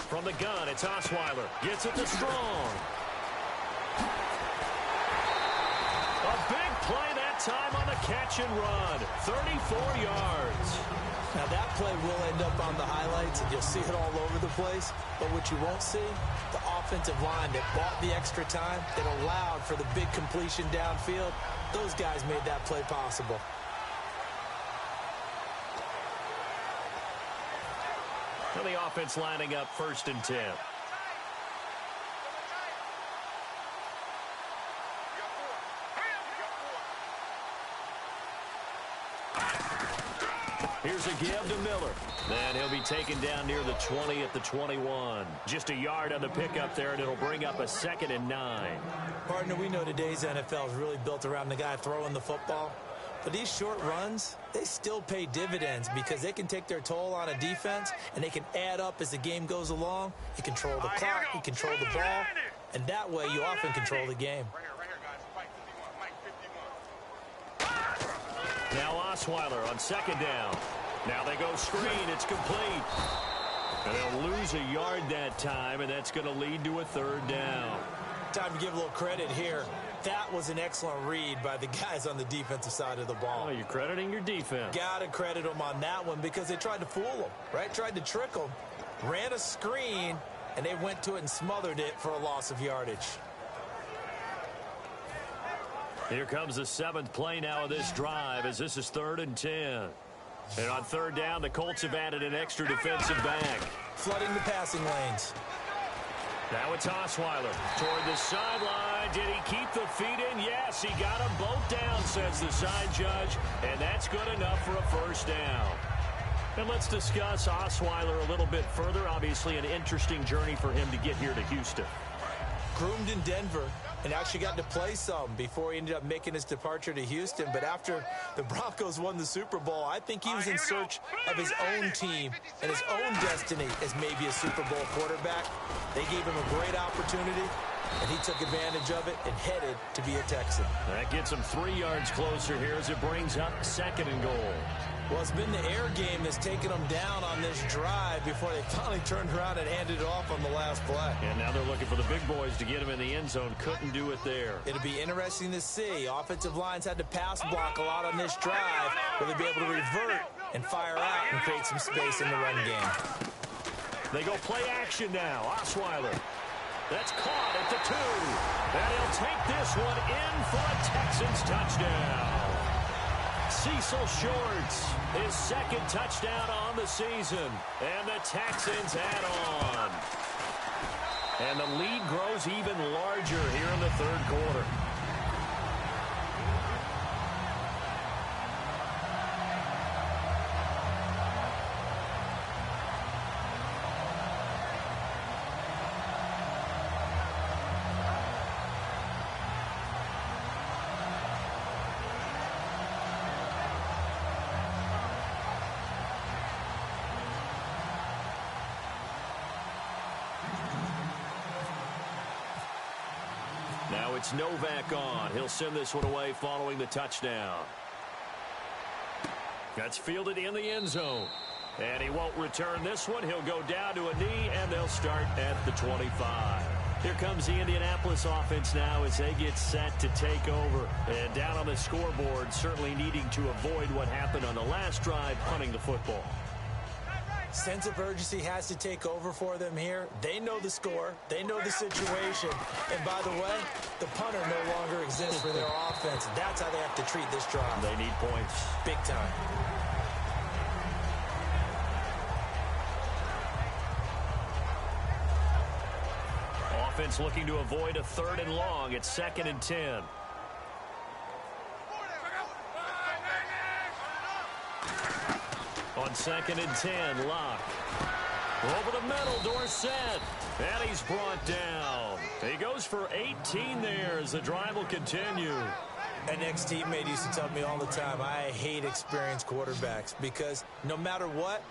From the gun, it's Osweiler. Gets it to Strong. A big play that time on the catch and run. 34 yards. Now that play will end up on the highlights, and you'll see it all over the place. But what you won't see, the offensive line that bought the extra time, that allowed for the big completion downfield, those guys made that play possible. And the offense lining up 1st and 10. Here's a give to Miller. And he'll be taken down near the 20 at the 21. Just a yard on the pickup there, and it'll bring up a 2nd and 9. Partner, we know today's NFL is really built around the guy throwing the football. But these short runs, they still pay dividends because they can take their toll on a defense, and they can add up as the game goes along. You control the clock, you control the ball, and that way you often control the game. Now Osweiler on 2nd down. Now they go screen. It's complete. And they'll lose a yard that time, and that's going to lead to a 3rd down. Time to give a little credit here. That was an excellent read by the guys on the defensive side of the ball. Oh, you're crediting your defense. Got to credit them on that one because they tried to fool them, right? Tried to trick them, ran a screen, and they went to it and smothered it for a loss of yardage. Here comes the 7th play now of this drive as this is 3rd and 10. And on 3rd down, the Colts have added an extra defensive back. Flooding the passing lanes. Now it's Osweiler toward the sideline. Did he keep the feet in? Yes, he got them both down, says the side judge. And that's good enough for a 1st down. And let's discuss Osweiler a little bit further. Obviously an interesting journey for him to get here to Houston. Groomed in Denver and actually got to play some before he ended up making his departure to Houston. But after the Broncos won the Super Bowl, I think he was in search of his own team and his own destiny as maybe a Super Bowl quarterback. They gave him a great opportunity, and he took advantage of it and headed to be a Texan. That gets him 3 yards closer here as it brings up 2nd and goal. Well, it's been the air game that's taken them down on this drive before they finally turned around and handed it off on the last play. And now they're looking for the big boys to get him in the end zone. Couldn't do it there. It'll be interesting to see. Offensive lines had to pass block a lot on this drive. Will they be able to revert and fire out and create some space in the run game? They go play action now. Osweiler. That's caught at the 2. And he'll take this one in for a Texans touchdown. Cecil Shorts, his 2nd touchdown on the season. And the Texans add on. And the lead grows even larger here in the 3rd quarter. it's Novak on. He'll send this one away following the touchdown. That's fielded in the end zone. And he won't return this one. He'll go down to a knee, and they'll start at the 25. Here comes the Indianapolis offense now as they get set to take over. And down on the scoreboard, certainly needing to avoid what happened on the last drive, punting the football. Sense of urgency has to take over for them here. They know the score. They know the situation. And by the way, the punter no longer exists for their offense. That's how they have to treat this drive. They need points. Big time. Offense looking to avoid a 3rd and long. It's 2nd and 10. On 2nd and 10, Locke. Over the middle, Dorsett. And he's brought down. He goes for 18 there as the drive will continue. An ex-teammate used to tell me all the time, I hate experienced quarterbacks because no matter what,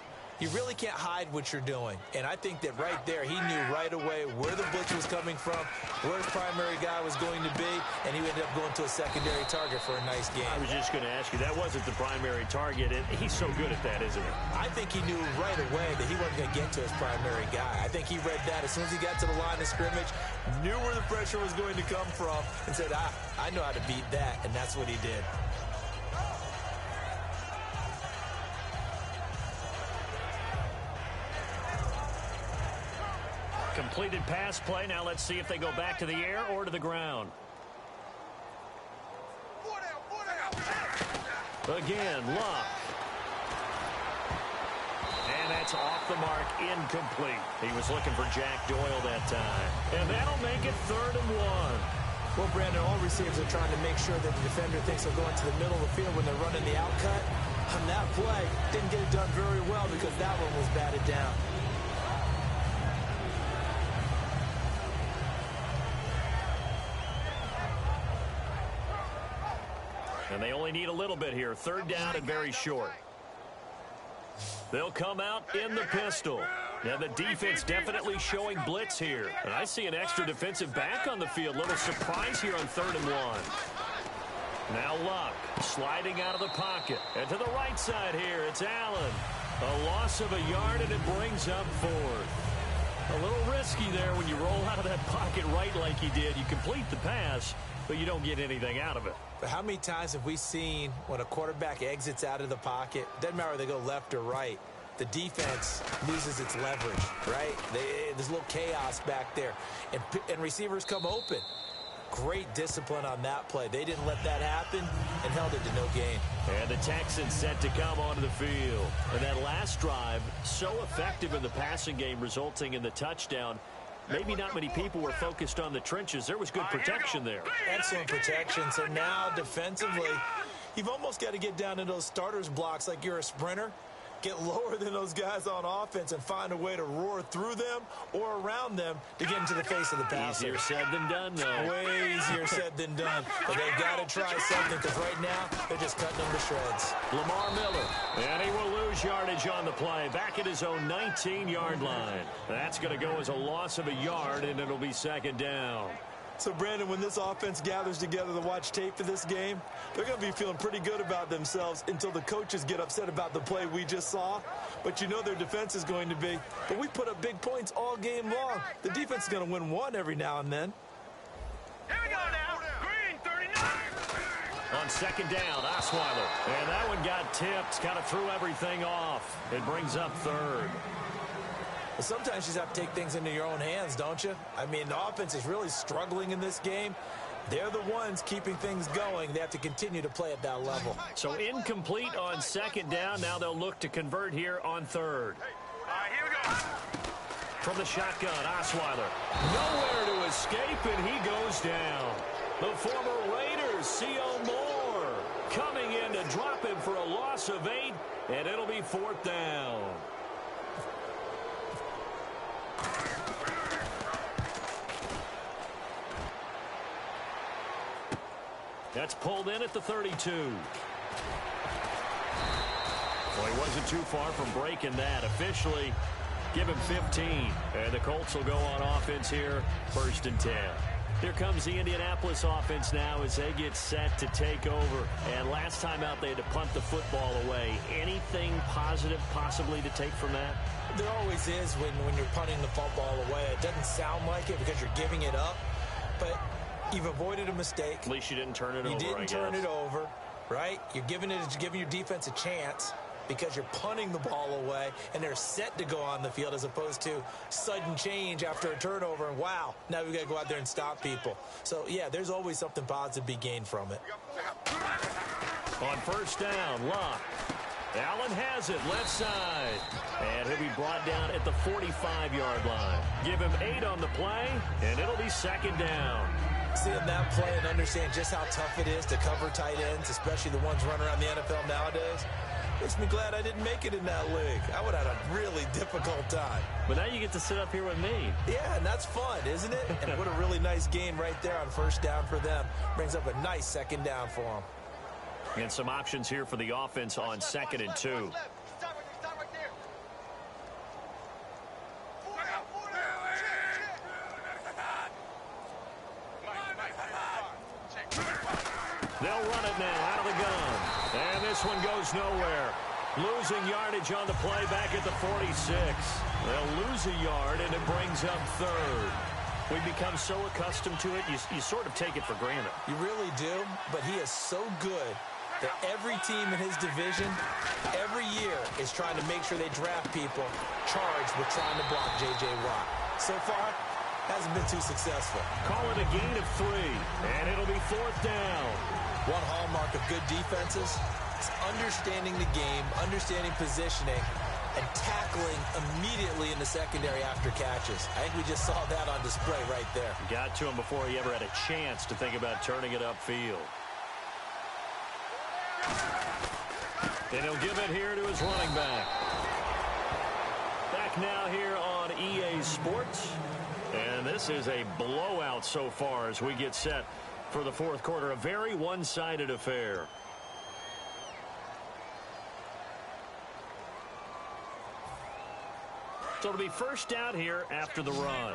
you really can't hide what you're doing. And I think that right there, he knew right away where the blitz was coming from, where his primary guy was going to be, and he ended up going to a secondary target for a nice game. I was just going to ask you, that wasn't the primary target, and he's so good at that, isn't he? I think he knew right away that he wasn't going to get to his primary guy. I think he read that as soon as he got to the line of scrimmage, knew where the pressure was going to come from, and said, I know how to beat that, and that's what he did. Completed pass play. Now let's see if they go back to the air or to the ground. Again, Luck. And that's off the mark, incomplete. He was looking for Jack Doyle that time. And that'll make it 3rd and 1. Well, Brandon, all receivers are trying to make sure that the defender thinks they'll go into the middle of the field when they're running the out cut. On that play, didn't get it done very well because that one was batted down. And they only need a little bit here. 3rd down and very short. They'll come out in the pistol. Now the defense definitely showing blitz here. And I see an extra defensive back on the field. Little surprise here on 3rd and 1. Now Luck sliding out of the pocket. And to the right side here, it's Allen. A loss of a yard, and it brings up 4th. A little risky there when you roll out of that pocket right like he did. You complete the pass, but you don't get anything out of it. But how many times have we seen when a quarterback exits out of the pocket, doesn't matter whether they go left or right, the defense loses its leverage, right? There's a little chaos back there, and receivers come open. Great discipline on that play. They didn't let that happen and held it to no gain. And the Texans set to come onto the field. And that last drive, so effective in the passing game, resulting in the touchdown. Maybe not many people were focused on the trenches. There was good protection there. Excellent protection. So now defensively, you've almost got to get down into those starters blocks like you're a sprinter. Get lower than those guys on offense and find a way to roar through them or around them to get into the face of the passer. Easier said than done, though. Way easier said than done. But they've got to try something because right now they're just cutting them to shreds. Lamar Miller. And he will lose yardage on the play. Back at his own 19-yard line. That's going to go as a loss of a yard, and it'll be 2nd down. So, Brandon, when this offense gathers together to watch tape for this game, they're going to be feeling pretty good about themselves until the coaches get upset about the play we just saw. But you know their defense is going to be. But we put up big points all game long. The defense is going to win one every now and then. Here we go now. Green, 39. On 2nd down, Osweiler. And that one got tipped. Kind of threw everything off. It brings up 3rd. But sometimes you just have to take things into your own hands, don't you? I mean, the offense is really struggling in this game. They're the ones keeping things going. They have to continue to play at that level. So incomplete on 2nd down. Now they'll look to convert here on 3rd. Here we go. From the shotgun, Osweiler. Nowhere to escape, and he goes down. The former Raiders, C.O. Moore, coming in to drop him for a loss of 8, and it'll be 4th down. That's pulled in at the 32. Well, he wasn't too far from breaking that. Officially, give him 15. And the Colts will go on offense here, 1st and 10. Here comes the Indianapolis offense now as they get set to take over. And last time out, they had to punt the football away. Anything positive possibly to take from that? There always is when you're punting the football away. It doesn't sound like it because you're giving it up, but you've avoided a mistake. At least you didn't turn it over, You didn't turn it over, right? You're giving your defense a chance because you're punting the ball away, and they're set to go on the field as opposed to sudden change after a turnover, and wow, now we've got to go out there and stop people. So, yeah, there's always something positive to be gained from it. On first down, Locke. Allen has it, left side. And he'll be brought down at the 45-yard line. Give him 8 on the play, and it'll be second down. Seeing that play and understand just how tough it is to cover tight ends, especially the ones running around the NFL nowadays, makes me glad I didn't make it in that league. I would have had a really difficult time. But now you get to sit up here with me. Yeah, and that's fun, isn't it? And what a really nice gain right there on first down for them. Brings up a nice second down for them. And some options here for the offense on 2nd and 2. They'll run it now out of the gun. And this one goes nowhere. Losing yardage on the play back at the 46. They'll lose a yard, and it brings up 3rd. We've become so accustomed to it, you sort of take it for granted. You really do, but he is so good that every team in his division, every year, is trying to make sure they draft people charged with trying to block J.J. Watt. So far, hasn't been too successful. Call it a gain of 3, and it'll be 4th down. One hallmark of good defenses is understanding the game, understanding positioning, and tackling immediately in the secondary after catches. I think we just saw that on display right there. Got to him before he ever had a chance to think about turning it upfield. And he'll give it here to his running back. Back now here on EA Sports. And this is a blowout so far as we get set for the 4th quarter. A very one-sided affair. So it'll be first down here after the run.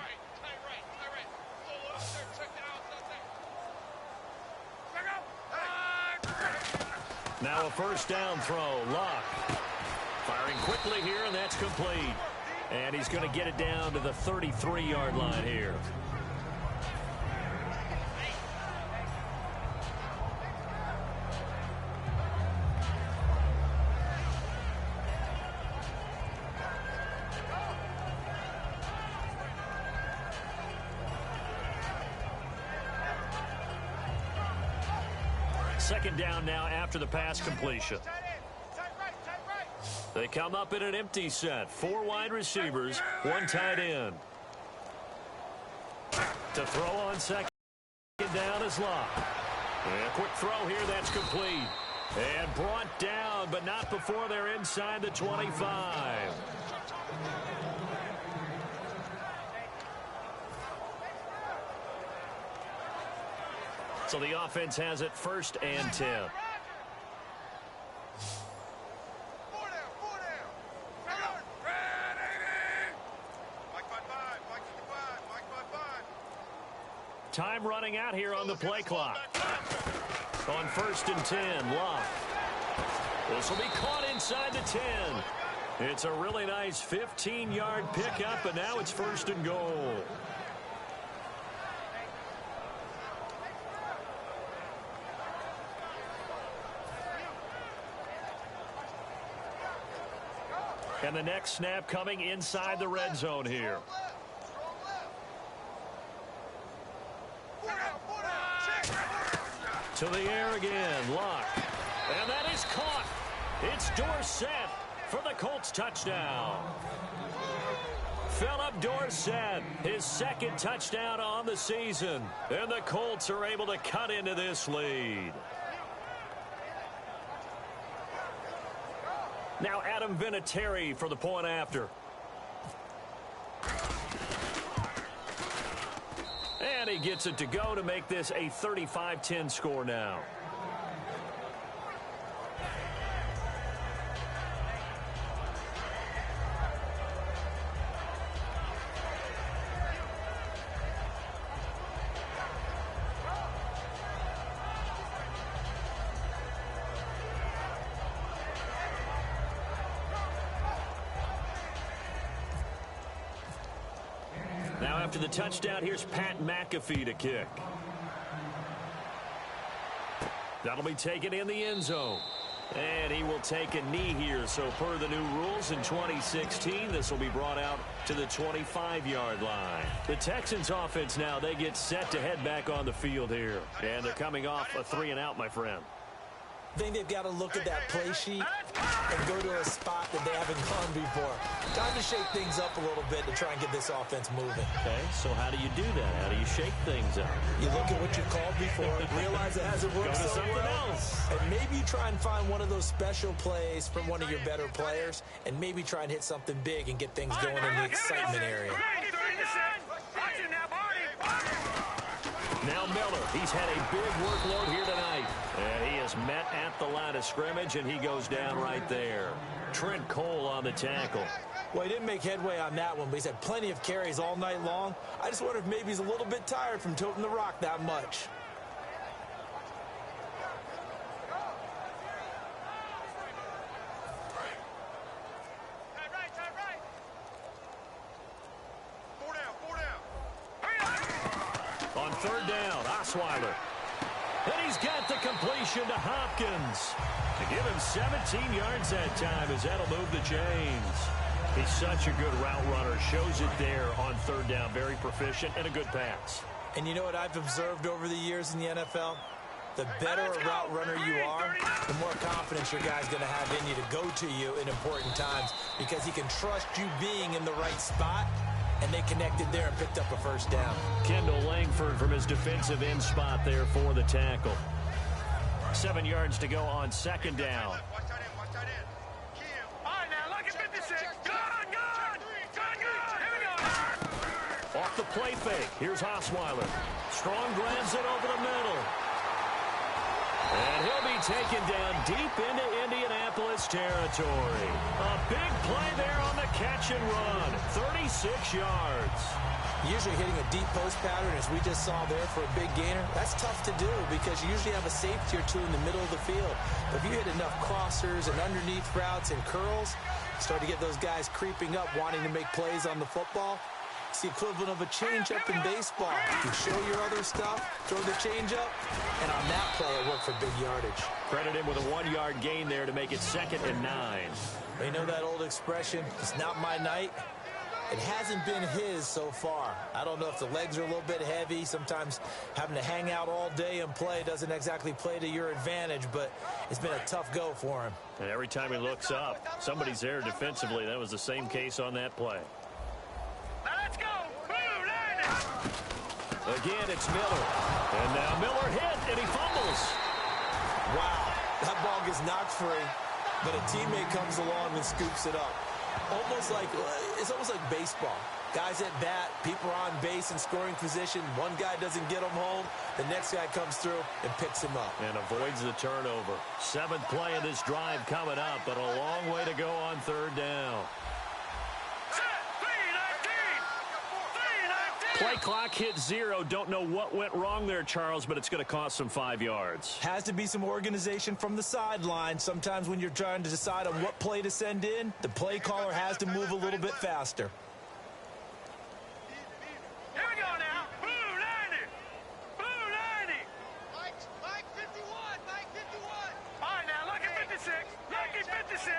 Now a first down throw. Locke firing quickly here, and that's complete. And he's going to get it down to the 33-yard line here. Second down now after the pass completion. They come up in an empty set. 4 wide receivers, 1 tight end. To throw on second down is Locke. And a quick throw here, that's complete. And brought down, but not before they're inside the 25. So the offense has it 1st and 10. Time running out here on the play clock. On 1st and 10, Locke. This will be caught inside the 10. It's a really nice 15-yard pickup, and now it's 1st and goal. And the next snap coming inside the red zone here. To the air again, Locke. And that is caught. It's Dorsett for the Colts touchdown. Philip Dorsett, his 2nd touchdown on the season. And the Colts are able to cut into this lead. Now Adam Vinatieri for the point after. And he gets it to go to make this a 35-10 score now. after the touchdown, here's Pat McAfee to kick. That'll be taken in the end zone. And he will take a knee here. So per the new rules in 2016, this will be brought out to the 25-yard line. The Texans offense now, they get set to head back on the field here. And they're coming off a 3-and-out, my friend. I think they've got to look at that play sheet and go to a spot that they haven't gone before. Time to shake things up a little bit to try and get this offense moving. Okay, so how do you do that? How do you shake things up? You look at what you've called before, realize it hasn't worked so well, and maybe you try and find one of those special plays from one of your better players, and maybe try and hit something big and get things going in the excitement area. Now Miller, he's had a big workload here tonight. And he is met at the line of scrimmage, and he goes down right there. Trent Cole on the tackle. Well, he didn't make headway on that one, but he's had plenty of carries all night long. I just wonder if maybe he's a little bit tired from toting the rock that much. On third down, Osweiler. And he's got the completion to Hopkins to give him 17 yards that time as that'll move the chains. He's such a good route runner. Shows it there on third down. Very proficient and a good pass. And you know what I've observed over the years in the NFL? The better a route runner you are, the more confidence your guy's going to have in you to go to you in important times because he can trust you being in the right spot. And they connected there and picked up a first down. Kendall Langford from his defensive end spot there for the tackle. 7 yards to go on second down. Watch that in. All right, now look at 56. Good. Here we go. Off the play fake. Here's Osweiler. Strong grabs it over the middle. And he'll be taken down deep into Indianapolis territory. A big play there on the catch and run. 36 yards. Usually hitting a deep post pattern, as we just saw there for a big gainer, that's tough to do because you usually have a safety or two in the middle of the field. But if you hit enough crossers and underneath routes and curls, start to get those guys creeping up, wanting to make plays on the football. It's the equivalent of a changeup in baseball. You show your other stuff, throw the changeup, and on that play, it worked for big yardage. Credit him with a 1-yard gain there to make it 2nd and 9. You know that old expression, it's not my night? It hasn't been his so far. I don't know if the legs are a little bit heavy. Sometimes having to hang out all day and play doesn't exactly play to your advantage, but it's been a tough go for him. And every time he looks up, somebody's there defensively. That was the same case on that play. Let's go. Again, it's Miller. And now Miller hit, and he fumbles. Wow, that ball gets knocked free, but a teammate comes along and scoops it up. It's almost like baseball. Guys at bat, people are on base in scoring position. One guy doesn't get him home. The next guy comes through and picks him up. And avoids the turnover. 7th play of this drive coming up, but a long way to go on third down. Play clock hit 0. Don't know what went wrong there, Charles, but it's going to cost them 5 yards. Has to be some organization from the sideline. Sometimes when you're trying to decide on what play to send in, the play caller has to move a little bit faster. Here we go now. Blue 90. Blue 90. Mike 51. Mike 51. All right, now look at 56. Look at 56.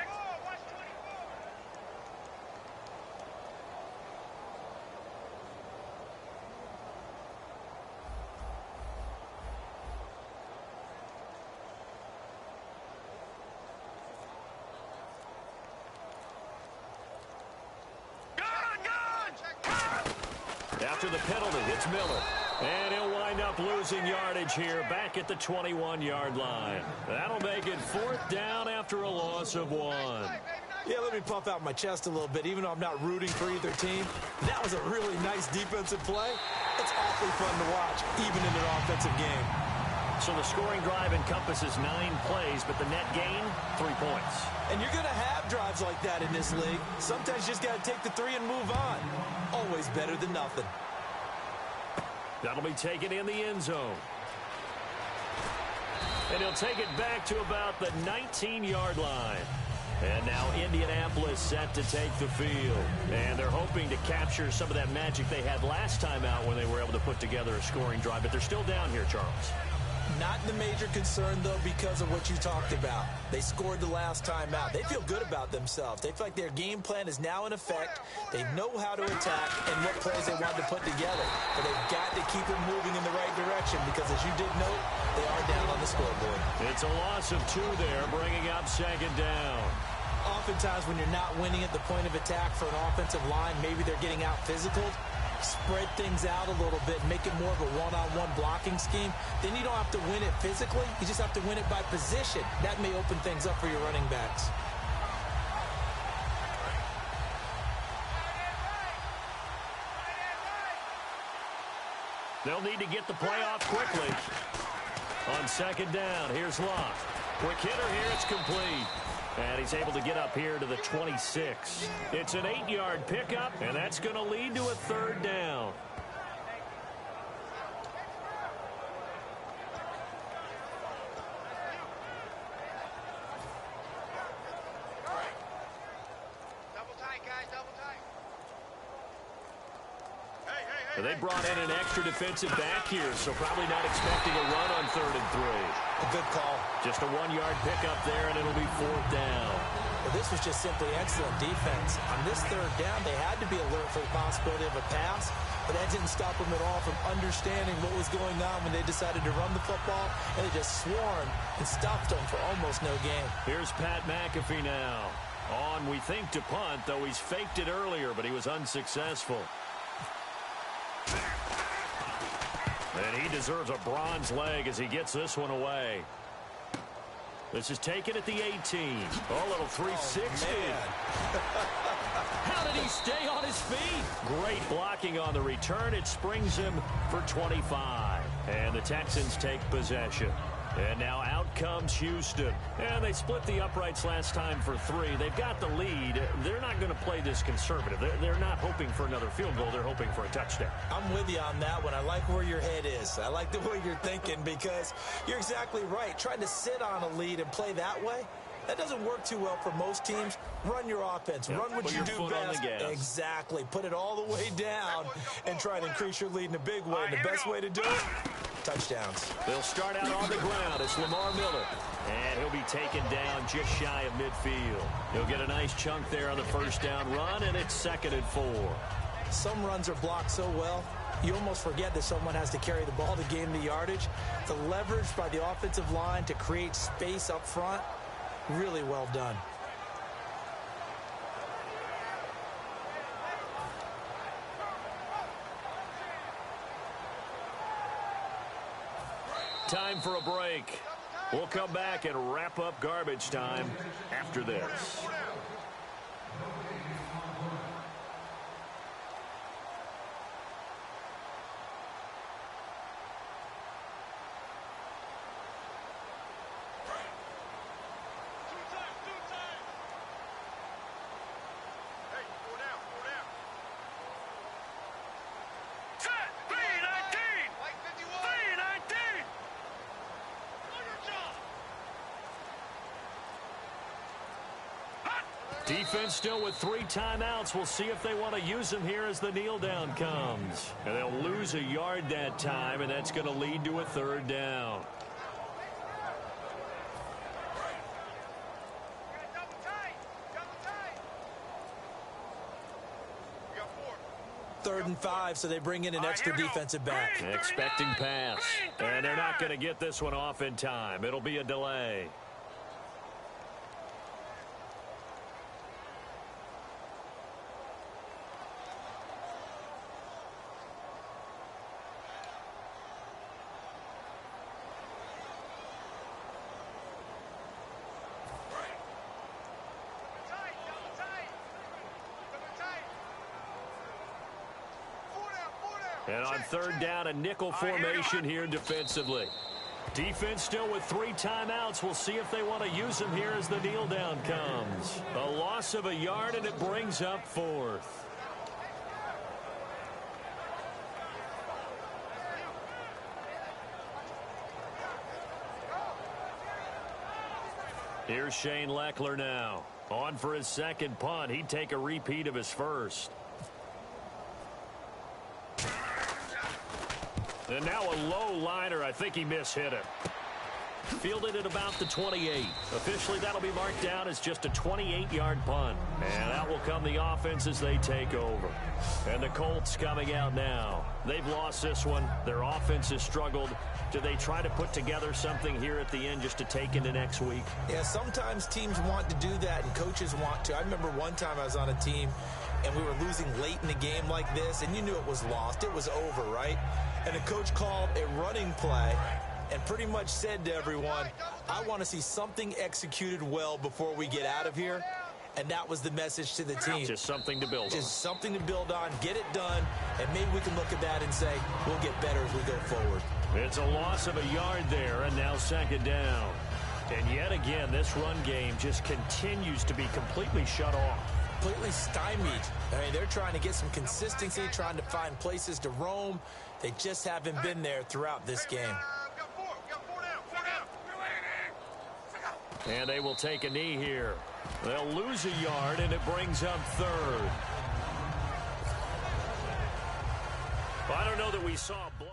After the penalty, it's Miller. And he'll wind up losing yardage here back at the 21-yard line. That'll make it 4th down after a loss of 1. Yeah, let me puff out my chest a little bit, even though I'm not rooting for either team. That was a really nice defensive play. It's awfully fun to watch, even in an offensive game. So the scoring drive encompasses 9 plays, but the net gain, 3 points. And you're going to have drives like that in this league. Sometimes you just got to take the 3 and move on. Always better than nothing. That'll be taken in the end zone. And he'll take it back to about the 19-yard line. And now Indianapolis set to take the field. And they're hoping to capture some of that magic they had last time out when they were able to put together a scoring drive. But they're still down here, Charles. Not the major concern, though, because of what you talked about. They scored the last time out. They feel good about themselves. They feel like their game plan is now in effect. They know how to attack and what plays they want to put together. But they've got to keep it moving in the right direction because, as you did note, they are down on the scoreboard. It's a loss of 2 there, bringing up second down. Oftentimes, when you're not winning at the point of attack for an offensive line, maybe they're getting out physical. Spread things out a little bit, make it more of a one-on-one blocking scheme. Then you don't have to win it physically. You just have to win it by position. That may open things up for your running backs. They'll need to get the play off quickly. On second down, here's Locke. Quick hitter here, it's complete. And he's able to get up here to the 26. It's an 8-yard pickup, and that's going to lead to a third down. Double tight, guys, double tight. They brought in an extra defensive back here, so probably not expecting a run on 3rd and 3. A good call. Just a 1-yard pickup there, and it'll be 4th down. Well, this was just simply excellent defense. On this 3rd down, they had to be alert for the possibility of a pass, but that didn't stop them at all from understanding what was going on when they decided to run the football, and they just swarmed and stopped them for almost no gain. Here's Pat McAfee now. On, we think, to punt, though he's faked it earlier, but he was unsuccessful. And he deserves a bronze leg as he gets this one away. This is taken at the 18. Oh, little 360. How did he stay on his feet? Great blocking on the return. It springs him for 25. And the Texans take possession. And now out comes Houston. And they split the uprights last time for 3. They've got the lead. They're not going to play this conservative. They're not hoping for another field goal. They're hoping for a touchdown. I'm with you on that one. I like where your head is. I like the way you're thinking because you're exactly right. Trying to sit on a lead and play that way, that doesn't work too well for most teams. Run your offense. Run what you do best. Exactly. Put it all the way down and try to increase your lead in a big way. And the best way to do it, touchdowns. They'll start out on the ground. It's Lamar Miller. And he'll be taken down just shy of midfield. He'll get a nice chunk there on the first down run, and it's 2nd and 4. Some runs are blocked so well, you almost forget that someone has to carry the ball to gain the yardage. The leverage by the offensive line to create space up front, really well done. Time for a break. We'll come back and wrap up garbage time after this. Defense still with 3 timeouts. We'll see if they want to use them here as the kneel down comes. And they'll lose a yard that time, and that's going to lead to a 3rd down. Third and 5, so they bring in an extra defensive back. Expecting pass. And they're not going to get this one off in time. It'll be a delay. And on 3rd down, a nickel formation here defensively. Defense still with 3 timeouts. We'll see if they want to use them here as the kneel down comes. A loss of a yard, and it brings up 4th. Here's Shane Leckler now. On for his second punt. He'd take a repeat of his first. And now a low liner. I think he mishit it. Fielded at about the 28. Officially, that'll be marked down as just a 28-yard punt. And out will come the offense as they take over. And the Colts coming out now. They've lost this one. Their offense has struggled. Do they try to put together something here at the end just to take into next week? Yeah, sometimes teams want to do that and coaches want to. I remember one time I was on a team and we were losing late in the game like this, and you knew it was lost. It was over, right? And the coach called a running play and pretty much said to everyone, I want to see something executed well before we get out of here. And that was the message to the team. Just something to build on. Just something to build on, get it done, and maybe we can look at that and say, we'll get better as we go forward. It's a loss of a yard there, and now second down. And yet again, this run game just continues to be completely shut off. Completely stymied. I mean, they're trying to get some consistency, trying to find places to roam. They just haven't been there throughout this game. And they will take a knee here. They'll lose a yard, and it brings up third. I don't know that we saw a blow.